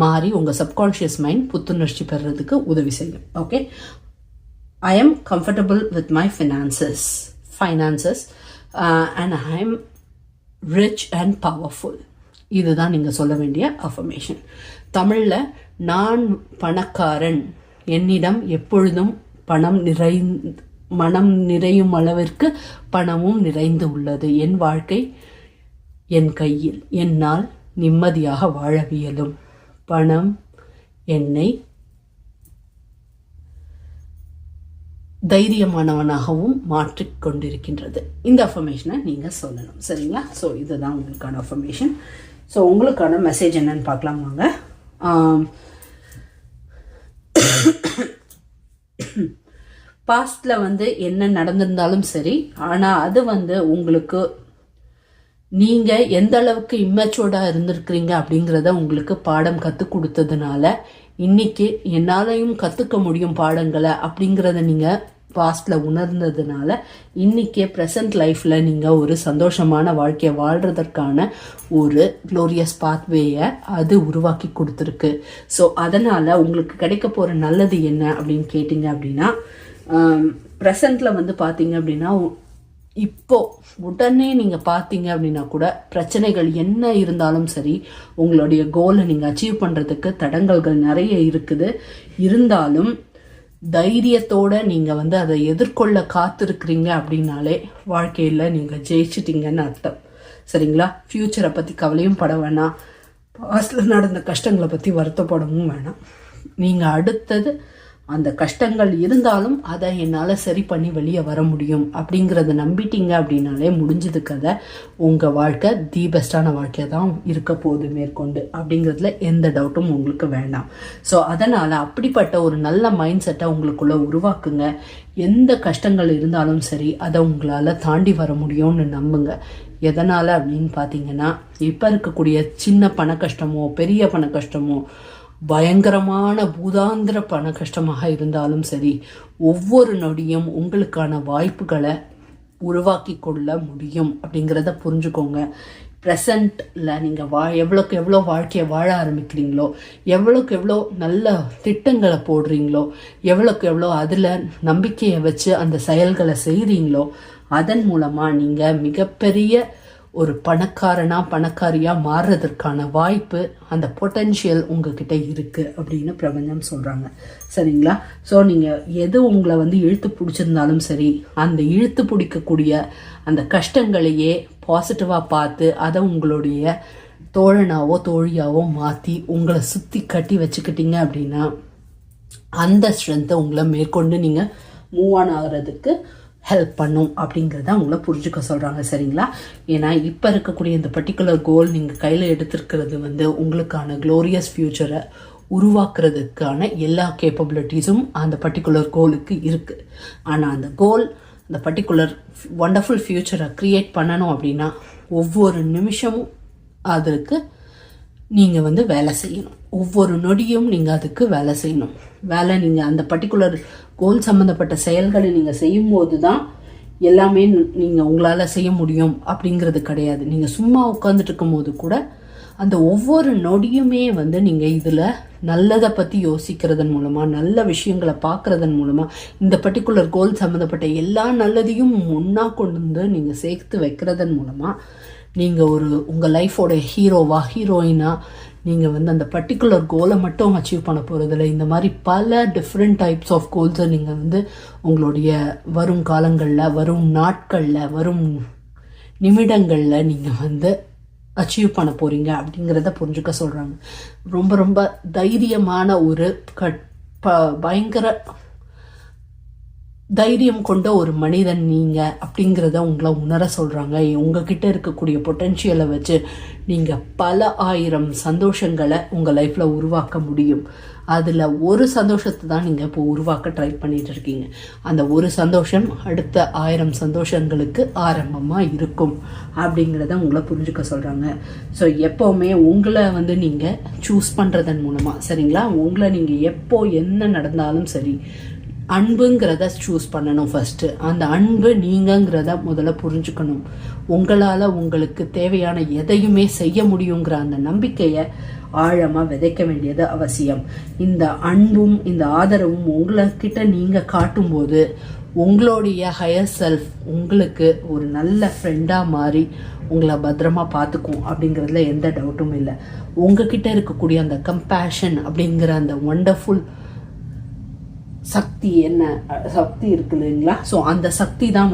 மாறி உங்கள் சப்கான்ஷியஸ் மைண்ட் புத்துணர்ச்சி பெறுறதுக்கு உதவி செய்யும். Okay, I am comfortable with my finances and I am rich and powerful. இதுதான் நீங்கள் சொல்ல வேண்டிய அஃபர்மேஷன். தமிழில் நான் பணக்காரன், என்னிடம் எப்பொழுதும் மனம் நிறையும் அளவிற்கு பணமும் நிறைந்து உள்ளது, என் வாழ்க்கை என் கையில், என்னால் நிம்மதியாக வாழவியலும், பணம் என்னை தைரியமானவனாகவும் மாற்றிக்கொண்டிருக்கின்றது. இந்த அஃபர்மேஷனை நீங்கள் சொல்லணும். சரிங்களா? ஸோ இதுதான் உங்களுக்கான அஃபர்மேஷன். ஸோ உங்களுக்கான மெசேஜ் என்னன்னு பார்க்கலாம் வாங்க. பாஸ்டில் வந்து என்ன நடந்திருந்தாலும் சரி, ஆனால் அது வந்து உங்களுக்கு நீங்கள் எந்த அளவுக்கு இம்மச்சூர்டாக இருந்திருக்கிறீங்க அப்படிங்கிறத உங்களுக்கு பாடம் கற்றுக் கொடுத்ததுனால இன்னைக்கு என்னாலையும் கற்றுக்க முடியும் பாடங்களை அப்படிங்கிறத நீங்கள் பாஸ்டில் உணர்ந்ததுனால இன்றைக்கே ப்ரெசன்ட் லைஃப்பில் நீங்கள் ஒரு சந்தோஷமான வாழ்க்கையை வாழ்கிறதற்கான ஒரு க்ளோரியஸ் பாத்வேயை அது உருவாக்கி கொடுத்துருக்கு. ஸோ அதனால் உங்களுக்கு கிடைக்க போகிற நல்லது என்ன அப்படின்னு கேட்டிங்க அப்படின்னா, ப்ரெசண்ட்டில் வந்து பார்த்தீங்க அப்படின்னா இப்போ உடனே நீங்கள் பார்த்தீங்க அப்படின்னா கூட பிரச்சனைகள் என்ன இருந்தாலும் சரி, உங்களுடைய கோலை நீங்கள் அச்சீவ் பண்ணுறதுக்கு தடங்கல்கள் நிறைய இருக்குது. இருந்தாலும் தைரியத்தோடு நீங்கள் வந்து அதை எதிர்கொள்ள காத்திருக்கிறீங்க அப்படின்னாலே வாழ்க்கையில் நீங்கள் ஜெயிச்சிட்டிங்கன்னு அர்த்தம். சரிங்களா? ஃப்யூச்சரை பற்றி கவலையும் பட வேணாம், பாஸ்டில் நடந்த கஷ்டங்களை பற்றி வருத்தப்படவும் வேணாம். நீங்கள் அந்த கஷ்டங்கள் இருந்தாலும் அதை என்னால் சரி பண்ணி வெளியே வர முடியும் அப்படிங்கிறத நம்பிட்டீங்க அப்படின்னாலே முடிஞ்சது கதை. உங்கள் வாழ்க்கை தி பெஸ்டான வாழ்க்கை தான் இருக்க போகுது மேற்கொண்டு, அப்படிங்கிறதுல எந்த டவுட்டும் உங்களுக்கு வேண்டாம். ஸோ அதனால் அப்படிப்பட்ட ஒரு நல்ல மைண்ட் செட்டை உங்களுக்குள்ளே உருவாக்குங்க. எந்த கஷ்டங்கள் இருந்தாலும் சரி அதை உங்களால் தாண்டி வர முடியும்னு நம்புங்க. எதனால் அப்படின்னு பார்த்தீங்கன்னா, இப்போ இருக்கக்கூடிய சின்ன பண கஷ்டமோ பெரிய பண கஷ்டமோ பயங்கரமான பூதாந்திர பண கஷ்டமாக இருந்தாலும் சரி, ஒவ்வொரு நொடியும் உங்களுக்கான வாய்ப்புகளை உருவாக்கி கொள்ள முடியும் அப்படிங்கிறத புரிஞ்சுக்கோங்க. ப்ரெசண்ட்டில் நீங்கள் எவ்வளோக்கு எவ்வளோ வாழ்க்கையை வாழ ஆரம்பிக்கிறீங்களோ, எவ்வளோக்கு எவ்வளோ நல்ல திட்டங்களை போடுறீங்களோ, எவ்வளோக்கு எவ்வளோ அதில் நம்பிக்கையை வச்சு அந்த செயல்களை செய்கிறீங்களோ, அதன் மூலமாக நீங்கள் மிகப்பெரிய ஒரு பணக்காரியாக மாறுறதற்கான வாய்ப்பு, அந்த பொட்டென்ஷியல் உங்ககிட்ட இருக்குது அப்படின்னு பிரபஞ்சம் சொல்கிறாங்க. சரிங்களா? ஸோ நீங்கள் எது உங்களை இழுத்து பிடிச்சிருந்தாலும் சரி, அந்த இழுத்து பிடிக்கக்கூடிய அந்த கஷ்டங்களையே பாசிட்டிவாக பார்த்து அதை உங்களுடைய தோழனாவோ தோழியாவோ மாற்றி உங்களை சுற்றி கட்டி வச்சுக்கிட்டீங்க அப்படின்னா அந்த ஸ்ட்ரென்த்தை உங்களை மேற்கொண்டு நீங்கள் மூவ் ஆன் ஆகிறதுக்கு ஹெல்ப் பண்ணும் அப்படிங்கிறத அவங்கள புரிஞ்சுக்க சொல்கிறாங்க. சரிங்களா? ஏன்னா இப்போ இருக்கக்கூடிய இந்த பர்டிகுலர் கோல் நீங்கள் கையில் எடுத்துருக்கிறது உங்களுக்கான க்ளோரியஸ் ஃப்யூச்சரை உருவாக்குறதுக்கான எல்லா கேப்பபிலிட்டிஸும் அந்த பர்டிகுலர் கோலுக்கு இருக்குது. ஆனால் அந்த கோல், அந்த பர்டிகுலர் ஒண்டர்ஃபுல் ஃப்யூச்சரை க்ரியேட் பண்ணணும் அப்படின்னா ஒவ்வொரு நிமிஷமும் அதற்கு நீங்கள் வேலை செய்யணும். ஒவ்வொரு நொடியும் நீங்கள் அதுக்கு வேலை செய்யணும். நீங்கள் அந்த பர்டிகுலர் கோல் சம்மந்தப்பட்ட செயல்களை நீங்கள் செய்யும்போது தான் எல்லாமே நீங்கள் உங்களால் செய்ய முடியும் அப்படிங்கிறது கிடையாது. நீங்கள் சும்மா உட்காந்துட்டு இருக்கும் போது கூட அந்த ஒவ்வொரு நொடியுமே நீங்கள் இதில் நல்லதை பற்றி யோசிக்கிறதன் மூலமாக, நல்ல விஷயங்களை பார்க்குறதன் மூலமாக, இந்த பர்டிகுலர் கோல் சம்மந்தப்பட்ட எல்லா நல்லதையும் ஒன்றா கொண்டு நீங்கள் சேர்த்து வைக்கிறதன் மூலமாக நீங்கள் உங்கள் லைஃபோட ஹீரோயினாக நீங்கள் அந்த பர்டிகுலர் கோலை மட்டும் அச்சீவ் பண்ண போகிறதில்ல. இந்த மாதிரி பல டிஃப்ரெண்ட் டைப்ஸ் ஆஃப் கோல்ஸை நீங்கள் உங்களுடைய வரும் காலங்களில், வரும் நாட்களில், வரும் நிமிடங்களில் நீங்கள் அச்சீவ் பண்ண போகிறீங்க அப்படிங்கிறத புரிஞ்சுக்க சொல்கிறாங்க. ரொம்ப ரொம்ப தைரியமான ஒரு பயங்கர தைரியம் கொண்ட ஒரு மனிதன் நீங்கள் அப்படிங்கிறத உங்களை உணர சொல்கிறாங்க. உங்ககிட்ட இருக்கக்கூடிய பொட்டென்ஷியலை வச்சு நீங்கள் பல ஆயிரம் சந்தோஷங்களை உங்கள் லைஃப்பில் உருவாக்க முடியும். அதில் ஒரு சந்தோஷத்தை தான் நீங்கள் இப்போ உருவாக்க ட்ரை பண்ணிட்டு இருக்கீங்க. அந்த ஒரு சந்தோஷம் அடுத்த 1000 சந்தோஷங்களுக்கு ஆரம்பமாக இருக்கும் அப்படிங்கிறத உங்களை புரிஞ்சுக்க சொல்கிறாங்க. ஸோ எப்போவுமே உங்களை நீங்கள் சூஸ் பண்ணுறதன் மூலமாக, சரிங்களா, உங்களை நீங்கள் எப்போ என்ன நடந்தாலும் சரி அன்புங்கிறத சூஸ் பண்ணணும் ஃபஸ்ட்டு. அந்த அன்பு நீங்கிறத முதல்ல புரிஞ்சுக்கணும். உங்களால் உங்களுக்கு தேவையான எதையுமே செய்ய முடியுங்கிற அந்த நம்பிக்கையை ஆழமாக விதைக்க வேண்டியது அவசியம். இந்த அன்பும் இந்த ஆதரவும் உங்கள்கிட்ட நீங்கள் காட்டும்போது உங்களுடைய ஹையர் செல்ஃப் உங்களுக்கு ஒரு நல்ல ஃப்ரெண்டாக மாறி உங்களை பத்திரமா பார்த்துக்கும் அப்படிங்கிறதுல எந்த டவுட்டும் இல்லை. உங்ககிட்ட இருக்கக்கூடிய அந்த கம்பேஷன் அப்படிங்கிற அந்த ஒண்டர்ஃபுல் சக்தி இருக்கு இல்லைங்களா? ஸோ அந்த சக்தி தான்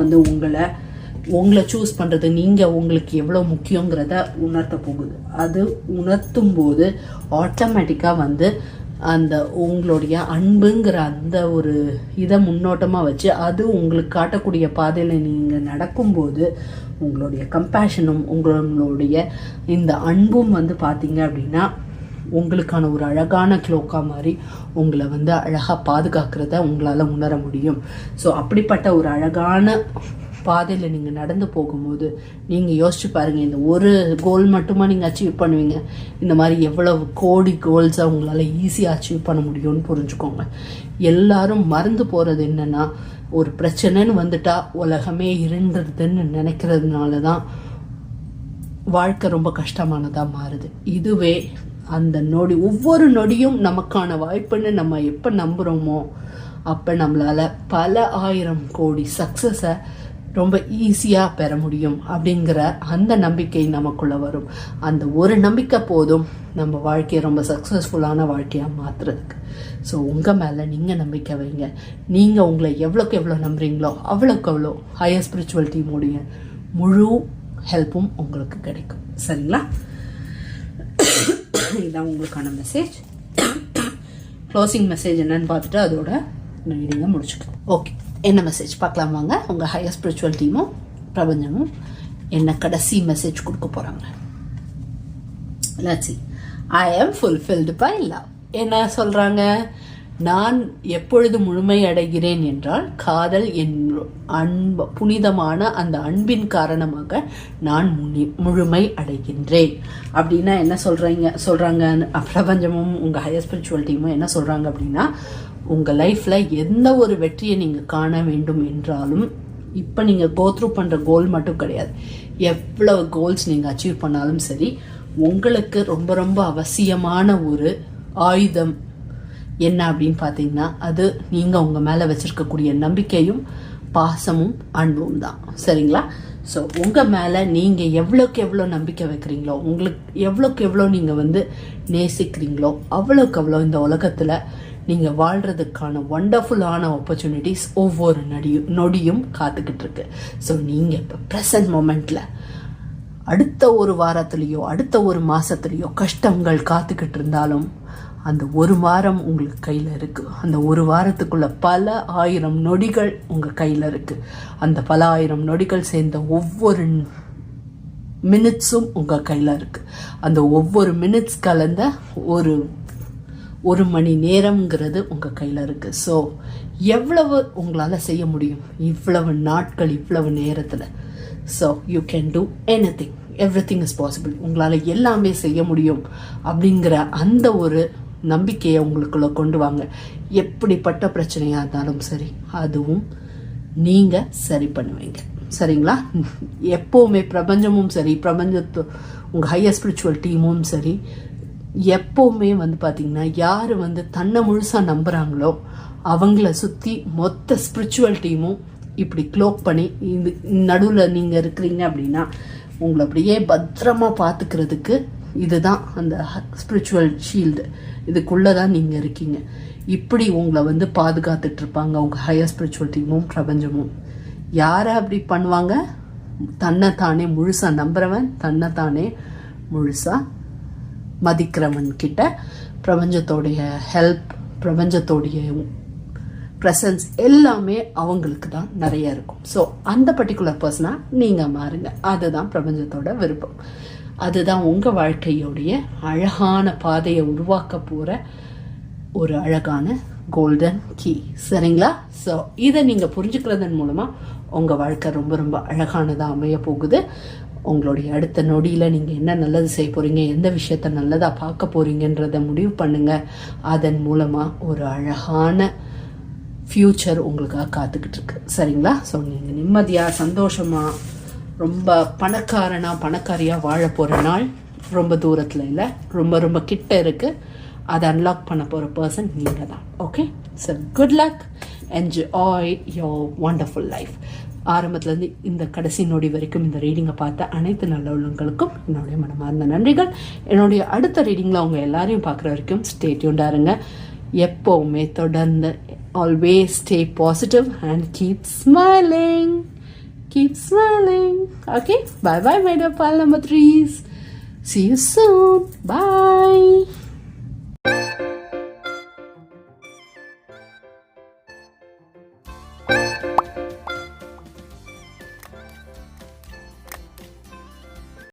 உங்களை சூஸ் பண்ணுறது, நீங்கள் உங்களுக்கு எவ்வளோ முக்கியங்கிறத உணர்த்த போகுது. அது உணர்த்தும் போது ஆட்டோமேட்டிக்காக அந்த உங்களுடைய அன்புங்கிற அந்த ஒரு இதை முன்னோட்டமாக வச்சு அது உங்களுக்கு காட்டக்கூடிய பாதையில் நீங்கள் நடக்கும்போது உங்களுடைய கம்பேஷனும் உங்களுடைய இந்த அன்பும் பார்த்தீங்க அப்படின்னா உங்களுக்கான ஒரு அழகான க்ளோக்கா மாதிரி உங்களை அழகாக பாதுகாக்கிறத உங்களால் உணர முடியும். ஸோ அப்படிப்பட்ட ஒரு அழகான பாதையில் நீங்கள் நடந்து போகும்போது நீங்கள் யோசிச்சு பாருங்கள், இந்த ஒரு கோல் மட்டுமா நீங்கள் அச்சீவ் பண்ணுவீங்க? இந்த மாதிரி எவ்வளவு கோடி கோல்ஸை உங்களால் ஈஸியாக அச்சீவ் பண்ண முடியும்னு புரிஞ்சுக்கோங்க. எல்லாரும் மறந்து போகிறது என்னென்னா, ஒரு பிரச்சனைன்னு வந்துட்டா உலகமே இருந்துருதுன்னு நினைக்கிறதுனால தான் வாழ்க்கை ரொம்ப கஷ்டமானதாக மாறுது. இதுவே அந்த நொடி, ஒவ்வொரு நொடியும் நமக்கான வாய்ப்புன்னு நம்ம எப்போ நம்புகிறோமோ அப்போ நம்மளால் பல 1000 கோடி சக்ஸஸை ரொம்ப ஈஸியாக பெற முடியும் அப்படிங்கிற அந்த நம்பிக்கை நமக்குள்ளே வரும். அந்த ஒரு நம்பிக்கை போதும் நம்ம வாழ்க்கையை ரொம்ப சக்ஸஸ்ஃபுல்லான வாழ்க்கையாக மாற்றுறதுக்கு. ஸோ உங்கள் மேலே நீங்கள் நம்பிக்கை வைங்க. நீங்கள் உங்களை எவ்வளோக்கு எவ்வளோ நம்புறீங்களோ அவ்வளோக்கு அவ்வளோ ஹையர் ஸ்பிரிச்சுவல் டீமுடைய முழு ஹெல்ப்பும் உங்களுக்கு கிடைக்கும். சரிங்களா? இதுதான் உங்களுக்கான மெசேஜ். க்ளோசிங் மெசேஜ் என்னன்னு பார்த்துட்டு அதோட ரீடிங்கை முடிச்சுக்கலாம். ஓகே, என்ன மெசேஜ் பார்க்கலாம் வாங்க. உங்கள் ஹையர் ஸ்பிரிச்சுவல் டீமும் பிரபஞ்சமும் என்ன கடைசி மெசேஜ் கொடுக்க போகிறாங்க. Let's see. I am fulfilled by love. என்ன சொல்கிறாங்க? நான் எப்பொழுது முழுமை அடைகிறேன் என்றால் காதல் என் புனிதமான அந்த அன்பின் காரணமாக நான் முழுமை அடைகின்றேன். அப்படின்னா என்ன சொல்கிறாங்க பிரபஞ்சமும் உங்கள் ஹையர் ஸ்பிரிச்சுவல் டீமும் என்ன சொல்கிறாங்க அப்படின்னா, உங்கள் லைஃப்பில் எந்த ஒரு வெற்றியை நீங்கள் காண வேண்டும் என்றாலும் இப்போ நீங்கள் கோத்ரூ பண்ணுற கோல் மட்டும் கிடையாது, எவ்வளவு கோல்ஸ் நீங்கள் அச்சீவ் பண்ணாலும் சரி, உங்களுக்கு ரொம்ப ரொம்ப அவசியமான ஒரு ஆயுதம் என்ன அப்படின்னு பார்த்தீங்கன்னா, அது நீங்கள் உங்கள் மேலே வச்சுருக்கக்கூடிய நம்பிக்கையும் பாசமும் அன்பும் தான். சரிங்களா? ஸோ உங்கள் மேலே நீங்கள் எவ்வளோக்கு எவ்வளோ நம்பிக்கை வைக்கிறீங்களோ, உங்களுக்கு எவ்வளோக்கு எவ்வளோ நீங்கள் நேசிக்கிறீங்களோ, அவ்வளோக்கு அவ்வளோ இந்த உலகத்தில் நீங்கள் வாழ்கிறதுக்கான ஒண்டர்ஃபுல்லான ஆப்பர்ச்சுனிட்டிஸ் ஒவ்வொரு நொடியும் காத்துக்கிட்டு இருக்கு. ஸோ நீங்கள் இப்போ ப்ரெசன்ட் மொமெண்ட்டில் அடுத்த ஒரு வாரத்துலேயோ அடுத்த ஒரு மாதத்துலேயோ கஷ்டங்கள் காத்துக்கிட்டு இருந்தாலும் அந்த ஒரு வாரம் உங்களுக்கு கையில் இருக்குது. அந்த ஒரு வாரத்துக்குள்ள பல ஆயிரம் நொடிகள் உங்கள் கையில் இருக்குது. அந்த பல ஆயிரம் நொடிகள் சேர்ந்த ஒவ்வொரு மினிட்ஸும் உங்கள் கையில் இருக்குது. அந்த ஒவ்வொரு மினிட்ஸ் கலந்த ஒரு மணி நேரம்ங்கிறது உங்கள் கையில் இருக்குது. ஸோ எவ்வளவு உங்களால் செய்ய முடியும் இவ்வளவு நாட்கள் இவ்வளவு நேரத்தில்? So you can do anything, everything is possible. உங்களால் எல்லாமே செய்ய முடியும் அப்படிங்கிற அந்த ஒரு நம்பிக்கையை உங்களுக்குள்ள கொண்டு வாங்க. எப்படிப்பட்ட பிரச்சனையாக இருந்தாலும் சரி, அதுவும் நீங்கள் சரி பண்ணுவீங்க. சரிங்களா? எப்போவுமே பிரபஞ்சமும் சரி, உங்கள் ஹையர் ஸ்பிரிச்சுவல் டீமும் சரி, எப்போவுமே பார்த்தீங்கன்னா யார் தன்னை முழுசாக நம்புகிறாங்களோ அவங்கள சுற்றி மொத்த ஸ்பிரிச்சுவல் டீமும் இப்படி க்ளோக் பண்ணி இந்த நடுவில் நீங்கள் இருக்கிறீங்க அப்படின்னா உங்களை அப்படியே பத்திரமா பார்த்துக்கிறதுக்கு இதுதான் அந்த ஸ்பிரிச்சுவல் ஷீல்டு. இதுக்குள்ளே தான் நீங்கள் இருக்கீங்க. இப்படி உங்களை பாதுகாத்துட்ருப்பாங்க உங்கள் ஹையர் ஸ்பிரிச்சுவல் டீமும் பிரபஞ்சமும். யாரை அப்படி பண்ணுவாங்க? தன்னைத்தானே முழுசாக நம்புறவன், தன்னைத்தானே முழுசாக மதிக்கிறவன் கிட்ட பிரபஞ்சத்தோடைய ஹெல்ப், பிரபஞ்சத்தோடைய ப்ரெசன்ஸ் எல்லாமே அவங்களுக்கு தான் நிறைய இருக்கும். ஸோ அந்த பர்டிகுலர் பர்சனாக நீங்கள் மாறுங்க. அதுதான் பிரபஞ்சத்தோட விருப்பம். அதுதான் உங்கள் வாழ்க்கையோடைய அழகான பாதையை உருவாக்க போகிற ஒரு அழகான கோல்டன் கீ. சரிங்களா? ஸோ இதை நீங்கள் புரிஞ்சுக்கிறதன் மூலமாக உங்கள் வாழ்க்கை ரொம்ப ரொம்ப அழகானதாக அமைய போகுது. உங்களுடைய அடுத்த நொடியில் நீங்கள் என்ன நல்லது செய்ய போகிறீங்க, எந்த விஷயத்த நல்லதாக பார்க்க போகிறீங்கன்றதை முடிவு பண்ணுங்கள். அதன் மூலமாக ஒரு அழகான ஃப்யூச்சர் உங்களுக்காக காத்துக்கிட்டு இருக்கு. சரிங்களா? ஸோ நீங்கள் நிம்மதியாக சந்தோஷமாக ரொம்ப பணக்காரியாக வாழ போகிற நாள் ரொம்ப தூரத்தில் இல்லை, ரொம்ப ரொம்ப கிட்ட இருக்குது. அதை அன்லாக் பண்ண போகிற பர்சன் நீங்கள் தான். Okay, so good luck, enjoy your wonderful life. ஆரம்பத்துலேருந்து இந்த கடைசி நொடி வரைக்கும் இந்த ரீடிங்கை பார்த்த அனைத்து நல்ல உள்ளவங்களுக்கும் என்னுடைய மனமார்ந்த நன்றிகள். என்னுடைய அடுத்த ரீடிங்கில் அவங்க எல்லாரையும் பார்க்குற வரைக்கும் ஸ்டே டியூன்டாக இருங்க. எப்போவுமே தொடர்ந்து always stay positive and keep smiling. Okay, bye bye my dear pal number 3s. See you soon. Bye.